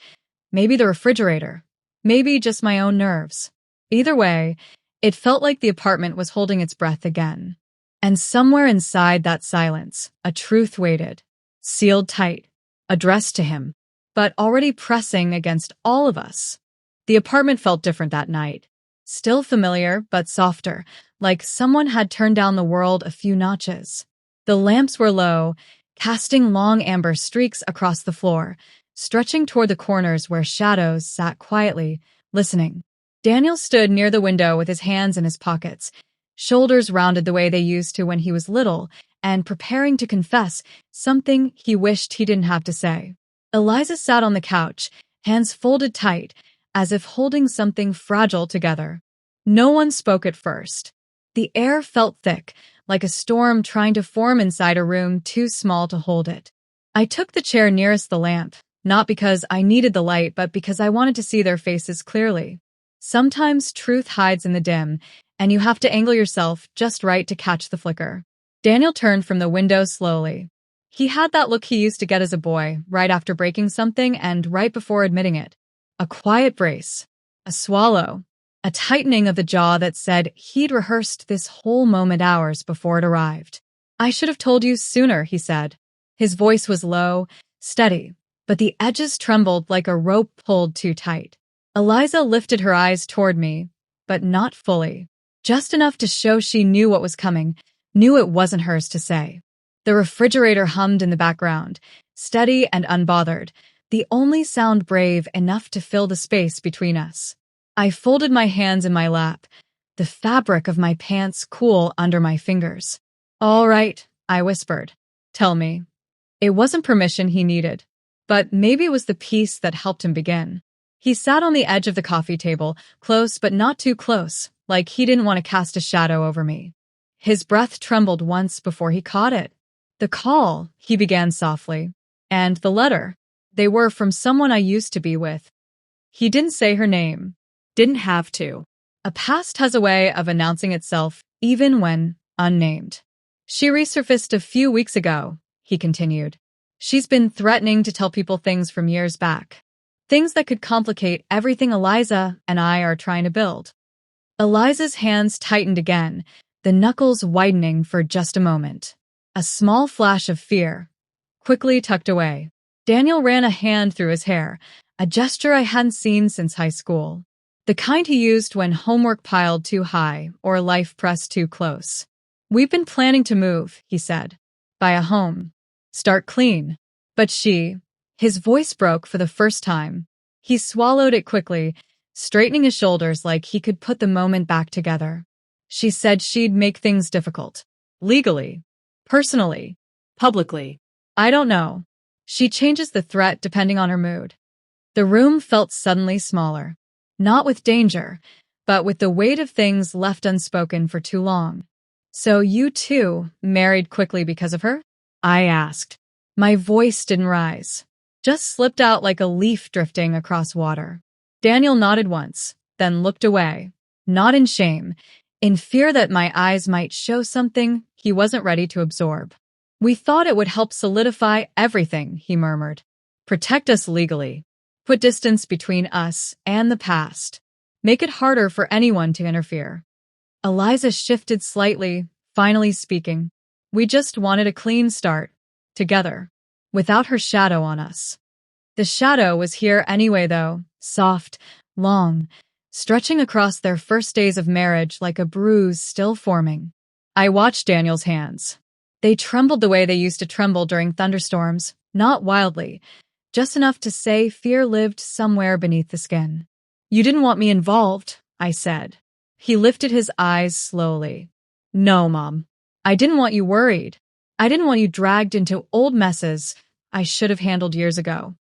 Maybe the refrigerator. Maybe just my own nerves. Either way, it felt like the apartment was holding its breath again. And somewhere inside that silence, a truth waited. Sealed tight. Addressed to him. But already pressing against all of us. The apartment felt different that night. Still familiar, but softer, like someone had turned down the world a few notches. The lamps were low, casting long amber streaks across the floor, stretching toward the corners where shadows sat quietly, listening. Daniel stood near the window with his hands in his pockets, shoulders rounded the way they used to when he was little, and preparing to confess something he wished he didn't have to say. Eliza sat on the couch, hands folded tight, as if holding something fragile together. No one spoke at first. The air felt thick, like a storm trying to form inside a room too small to hold it. I took the chair nearest the lamp, not because I needed the light, but because I wanted to see their faces clearly. Sometimes truth hides in the dim, and you have to angle yourself just right to catch the flicker. Daniel turned from the window slowly. He had that look he used to get as a boy, right after breaking something and right before admitting it. A quiet brace, a swallow, a tightening of the jaw that said he'd rehearsed this whole moment hours before it arrived. "I should have told you sooner," he said. His voice was low, steady, but the edges trembled like a rope pulled too tight. Eliza lifted her eyes toward me, but not fully. Just enough to show she knew what was coming, knew it wasn't hers to say. The refrigerator hummed in the background, steady and unbothered, the only sound brave enough to fill the space between us. I folded my hands in my lap, the fabric of my pants cool under my fingers. "All right," I whispered. "Tell me." It wasn't permission he needed, but maybe it was the peace that helped him begin. He sat on the edge of the coffee table, close but not too close, like he didn't want to cast a shadow over me. His breath trembled once before he caught it. "The call," he began softly, "and the letter. They were from someone I used to be with." He didn't say her name. Didn't have to. A past has a way of announcing itself even when unnamed. She resurfaced a few weeks ago, he continued. She's been threatening to tell people things from years back. Things that could complicate everything Eliza and I are trying to build. Eliza's hands tightened again, the knuckles widening for just a moment. A small flash of fear, quickly tucked away. Daniel ran a hand through his hair, a gesture I hadn't seen since high school. The kind he used when homework piled too high or life pressed too close. We've been planning to move, he said. Buy a home. Start clean. But his voice broke for the first time. He swallowed it quickly, straightening his shoulders like he could put the moment back together. She said she'd make things difficult. Legally. Personally. Publicly. I don't know. She changes the threat depending on her mood. The room felt suddenly smaller. Not with danger, but with the weight of things left unspoken for too long. So you too married quickly because of her? I asked. My voice didn't rise. Just slipped out like a leaf drifting across water. Daniel nodded once, then looked away. Not in shame, in fear that my eyes might show something he wasn't ready to absorb. We thought it would help solidify everything, he murmured. Protect us legally. Put distance between us and the past. Make it harder for anyone to interfere. Eliza shifted slightly, finally speaking. We just wanted a clean start. Together. Without her shadow on us. The shadow was here anyway, though. Soft, long, stretching across their first days of marriage like a bruise still forming. I watched Daniel's hands. They trembled the way they used to tremble during thunderstorms, not wildly, just enough to say fear lived somewhere beneath the skin. You didn't want me involved, I said. He lifted his eyes slowly. No, Mom. I didn't want you worried. I didn't want you dragged into old messes I should have handled years ago.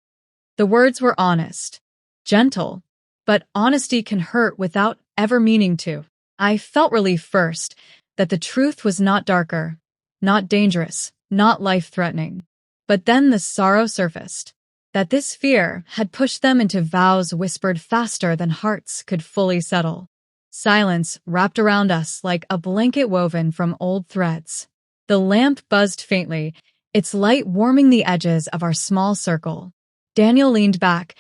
The words were honest, gentle, but honesty can hurt without ever meaning to. I felt relief first, that the truth was not darker, not dangerous, not life-threatening. But then the sorrow surfaced, that this fear had pushed them into vows whispered faster than hearts could fully settle. Silence wrapped around us like a blanket woven from old threads. The lamp buzzed faintly, its light warming the edges of our small circle. Daniel leaned back,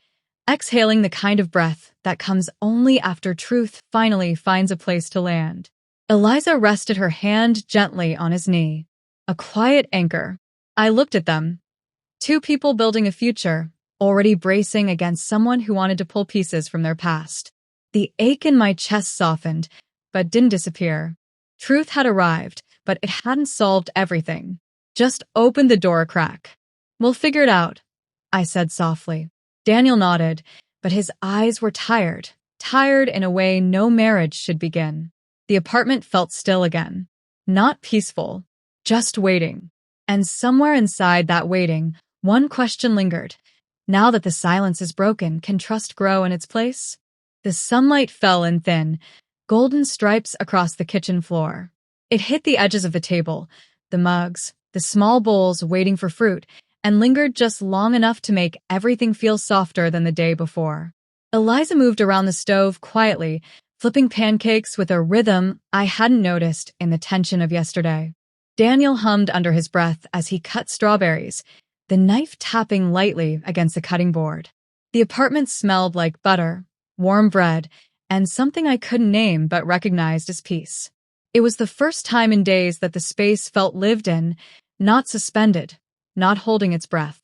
exhaling the kind of breath that comes only after truth finally finds a place to land. Eliza rested her hand gently on his knee. A quiet anchor. I looked at them. Two people building a future, already bracing against someone who wanted to pull pieces from their past. The ache in my chest softened, but didn't disappear. Truth had arrived, but it hadn't solved everything. Just opened the door a crack. We'll figure it out, I said softly. Daniel nodded, but his eyes were tired in a way no marriage should begin. The apartment felt still again. Not peaceful, just waiting. And somewhere inside that waiting, one question lingered. Now that the silence is broken, can trust grow in its place? The sunlight fell in thin, golden stripes across the kitchen floor. It hit the edges of the table, the mugs, the small bowls waiting for fruit, and lingered just long enough to make everything feel softer than the day before. Eliza moved around the stove quietly, flipping pancakes with a rhythm I hadn't noticed in the tension of yesterday. Daniel hummed under his breath as he cut strawberries, the knife tapping lightly against the cutting board. The apartment smelled like butter, warm bread, and something I couldn't name but recognized as peace. It was the first time in days that the space felt lived in, not suspended, not holding its breath.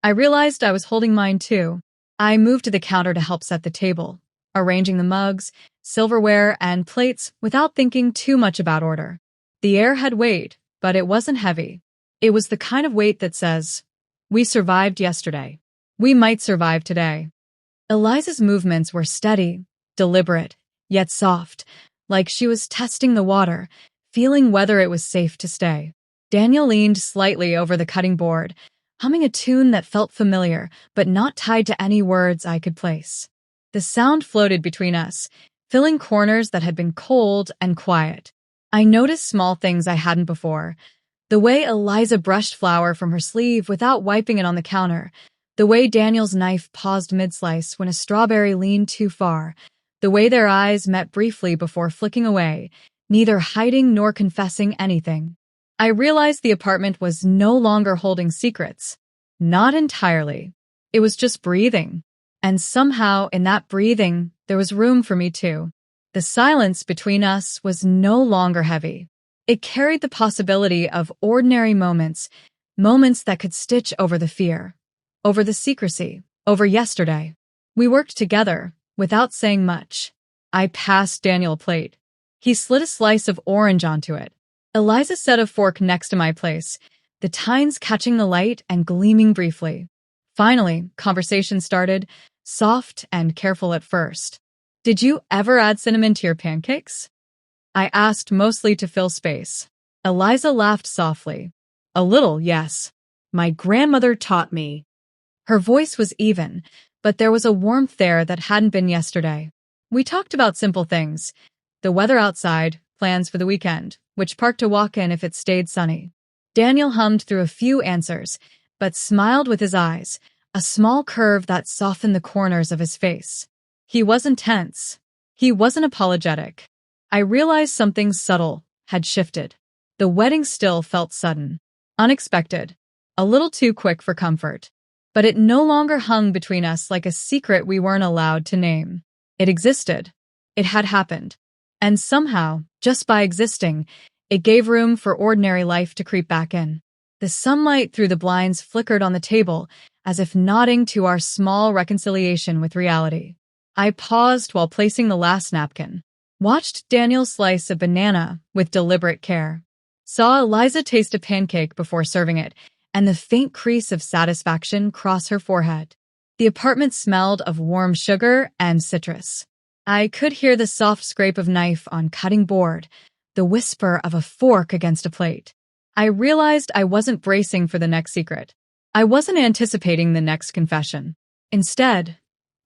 I realized I was holding mine too. I moved to the counter to help set the table, arranging the mugs, silverware, and plates without thinking too much about order. The air had weight, but it wasn't heavy. It was the kind of weight that says, we survived yesterday. We might survive today. Eliza's movements were steady, deliberate, yet soft, like she was testing the water, feeling whether it was safe to stay. Daniel leaned slightly over the cutting board, humming a tune that felt familiar, but not tied to any words I could place. The sound floated between us, filling corners that had been cold and quiet. I noticed small things I hadn't before. The way Eliza brushed flour from her sleeve without wiping it on the counter, The way Daniel's knife paused mid-slice when a strawberry leaned too far, the way their eyes met briefly before flicking away, neither hiding nor confessing anything. I realized the apartment was no longer holding secrets. Not entirely. It was just breathing. And somehow, in that breathing, there was room for me too. The silence between us was no longer heavy. It carried the possibility of ordinary moments, moments that could stitch over the fear, over the secrecy, over yesterday. We worked together, without saying much. I passed Daniel a plate. He slid a slice of orange onto it. Eliza set a fork next to my place, the tines catching the light and gleaming briefly. Finally, conversation started, soft and careful at first. "Did you ever add cinnamon to your pancakes?" I asked, mostly to fill space. Eliza laughed softly. "A little, yes. My grandmother taught me." Her voice was even, but there was a warmth there that hadn't been yesterday. We talked about simple things. The weather outside, plans for the weekend, which park to walk in if it stayed sunny. Daniel hummed through a few answers, but smiled with his eyes, a small curve that softened the corners of his face. He wasn't tense. He wasn't apologetic. I realized something subtle had shifted. The wedding still felt sudden, unexpected, a little too quick for comfort. But it no longer hung between us like a secret we weren't allowed to name. It existed. It had happened. And somehow, just by existing, it gave room for ordinary life to creep back in. The sunlight through the blinds flickered on the table, as if nodding to our small reconciliation with reality. I paused while placing the last napkin, watched Daniel slice a banana with deliberate care, saw Eliza taste a pancake before serving it, and the faint crease of satisfaction cross her forehead. The apartment smelled of warm sugar and citrus. I could hear the soft scrape of knife on cutting board, the whisper of a fork against a plate. I realized I wasn't bracing for the next secret. I wasn't anticipating the next confession. Instead,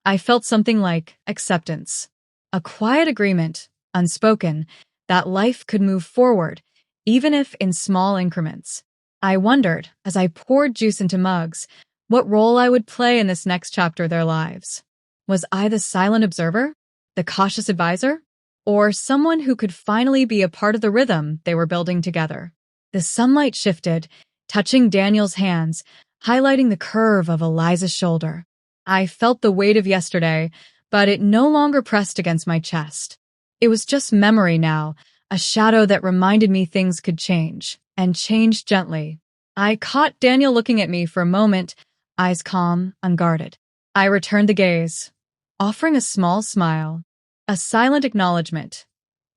I felt something like acceptance. A quiet agreement, unspoken, that life could move forward, even if in small increments. I wondered, as I poured juice into mugs, what role I would play in this next chapter of their lives. Was I the silent observer, the cautious advisor, or someone who could finally be a part of the rhythm they were building together? The sunlight shifted, touching Daniel's hands, highlighting the curve of Eliza's shoulder. I felt the weight of yesterday, but it no longer pressed against my chest. It was just memory now, a shadow that reminded me things could change, and change gently. I caught Daniel looking at me for a moment, eyes calm, unguarded. I returned the gaze, offering a small smile, a silent acknowledgement.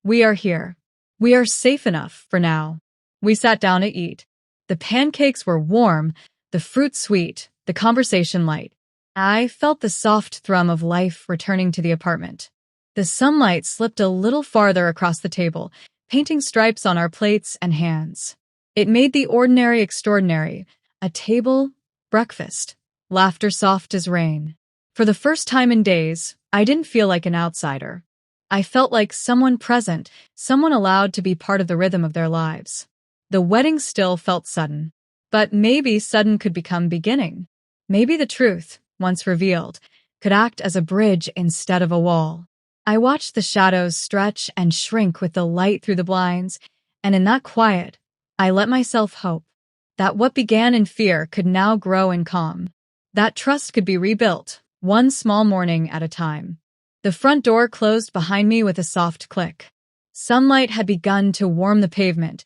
We are here. We are safe enough for now. We sat down to eat. The pancakes were warm, the fruit sweet, the conversation light. I felt the soft thrum of life returning to the apartment. The sunlight slipped a little farther across the table, painting stripes on our plates and hands. It made the ordinary extraordinary, a table, breakfast, laughter soft as rain. For the first time in days, I didn't feel like an outsider. I felt like someone present, someone allowed to be part of the rhythm of their lives. The wedding still felt sudden, but maybe sudden could become beginning. Maybe the truth, once revealed, could act as a bridge instead of a wall. I watched the shadows stretch and shrink with the light through the blinds, and in that quiet, I let myself hope that what began in fear could now grow in calm. That trust could be rebuilt, one small morning at a time. The front door closed behind me with a soft click. Sunlight had begun to warm the pavement,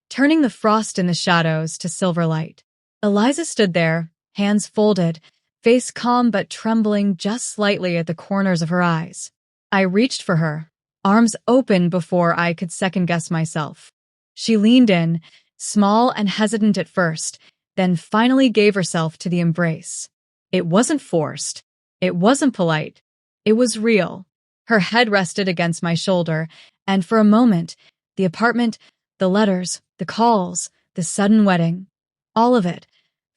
turning the frost in the shadows to silver light. Eliza stood there, hands folded, face calm but trembling just slightly at the corners of her eyes. I reached for her, arms open before I could second-guess myself. She leaned in, small and hesitant at first, then finally gave herself to the embrace. It wasn't forced. It wasn't polite. It was real. Her head rested against my shoulder, and for a moment, the apartment, the letters, the calls, the sudden wedding, all of it,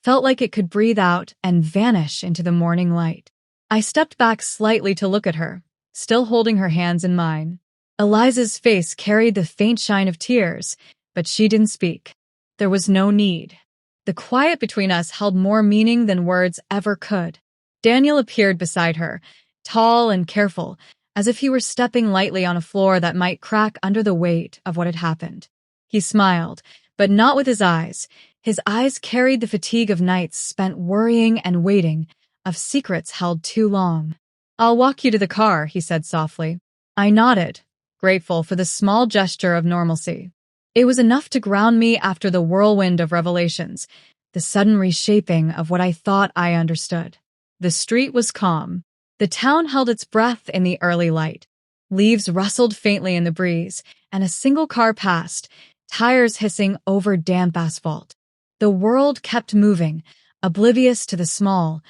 felt like it could breathe out and vanish into the morning light. I stepped back slightly to look at her, still holding her hands in mine. Eliza's face carried the faint shine of tears, but she didn't speak. There was no need. The quiet between us held more meaning than words ever could. Daniel appeared beside her, tall and careful, as if he were stepping lightly on a floor that might crack under the weight of what had happened. He smiled, but not with his eyes. His eyes carried the fatigue of nights spent worrying and waiting, of secrets held too long. "I'll walk you to the car," he said softly. I nodded, grateful for the small gesture of normalcy. It was enough to ground me after the whirlwind of revelations, the sudden reshaping of what I thought I understood. The street was calm. The town held its breath in the early light. Leaves rustled faintly in the breeze, and a single car passed, tires hissing over damp asphalt. The world kept moving, oblivious to the small,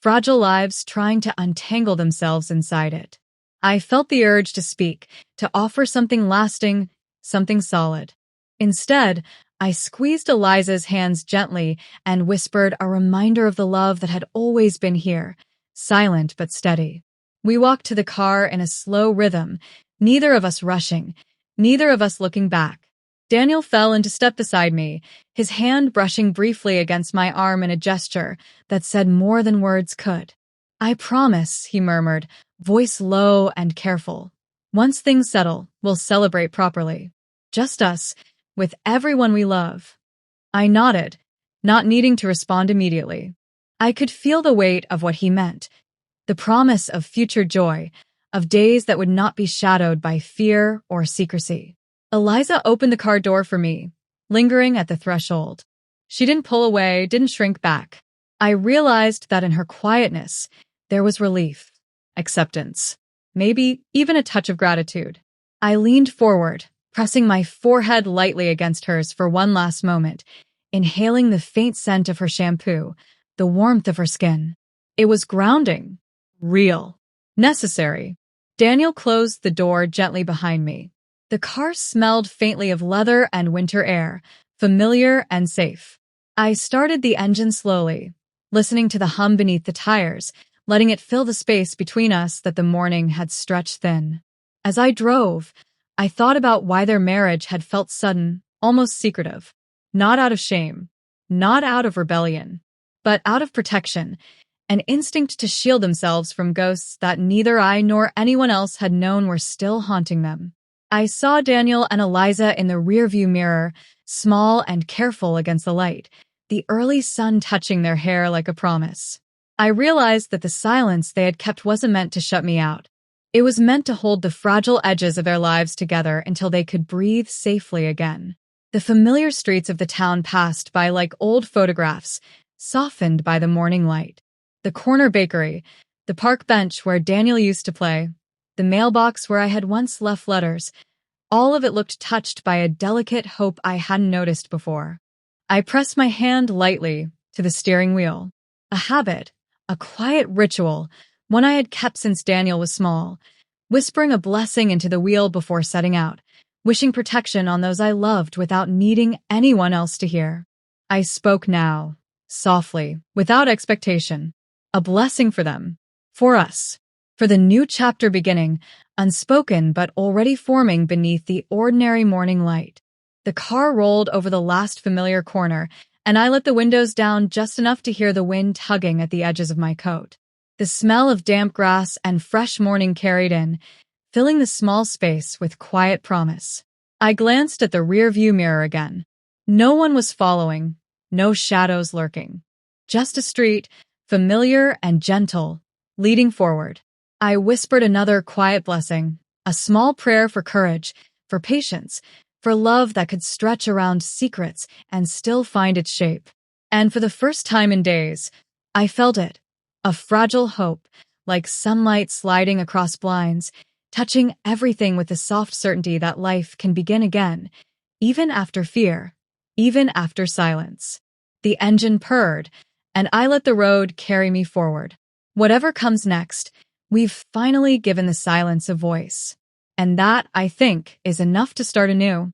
fragile lives trying to untangle themselves inside it. I felt the urge to speak, to offer something lasting, something solid. Instead, I squeezed Eliza's hands gently and whispered a reminder of the love that had always been here, silent but steady. We walked to the car in a slow rhythm, neither of us rushing, neither of us looking back. Daniel fell into step beside me, his hand brushing briefly against my arm in a gesture that said more than words could. "I promise," he murmured, voice low and careful. "Once things settle, we'll celebrate properly. Just us, with everyone we love." I nodded, not needing to respond immediately. I could feel the weight of what he meant, the promise of future joy, of days that would not be shadowed by fear or secrecy. Eliza opened the car door for me, lingering at the threshold. She didn't pull away, didn't shrink back. I realized that in her quietness, there was relief, acceptance, maybe even a touch of gratitude. I leaned forward, pressing my forehead lightly against hers for one last moment, inhaling the faint scent of her shampoo, the warmth of her skin. It was grounding, real, necessary. Daniel closed the door gently behind me. The car smelled faintly of leather and winter air, familiar and safe. I started the engine slowly, listening to the hum beneath the tires, letting it fill the space between us that the morning had stretched thin. As I drove, I thought about why their marriage had felt sudden, almost secretive. Not out of shame, not out of rebellion, but out of protection, an instinct to shield themselves from ghosts that neither I nor anyone else had known were still haunting them. I saw Daniel and Eliza in the rearview mirror, small and careful against the light, the early sun touching their hair like a promise. I realized that the silence they had kept wasn't meant to shut me out. It was meant to hold the fragile edges of their lives together until they could breathe safely again. The familiar streets of the town passed by like old photographs, softened by the morning light. The corner bakery, the park bench where Daniel used to play, the mailbox where I had once left letters, all of it looked touched by a delicate hope I hadn't noticed before. I pressed my hand lightly to the steering wheel. A habit, a quiet ritual, one I had kept since Daniel was small, whispering a blessing into the wheel before setting out, wishing protection on those I loved without needing anyone else to hear. I spoke now, softly, without expectation. A blessing for them, for us, for the new chapter beginning, unspoken but already forming beneath the ordinary morning light. The car rolled over the last familiar corner, and I let the windows down just enough to hear the wind tugging at the edges of my coat. The smell of damp grass and fresh morning carried in, filling the small space with quiet promise. I glanced at the rearview mirror again. No one was following, no shadows lurking. Just a street, familiar and gentle, leading forward. I whispered another quiet blessing, a small prayer for courage, for patience, for love that could stretch around secrets and still find its shape. And for the first time in days, I felt it, a fragile hope, like sunlight sliding across blinds, touching everything with the soft certainty that life can begin again, even after fear, even after silence. The engine purred, and I let the road carry me forward. Whatever comes next, we've finally given the silence a voice. And that, I think, is enough to start anew.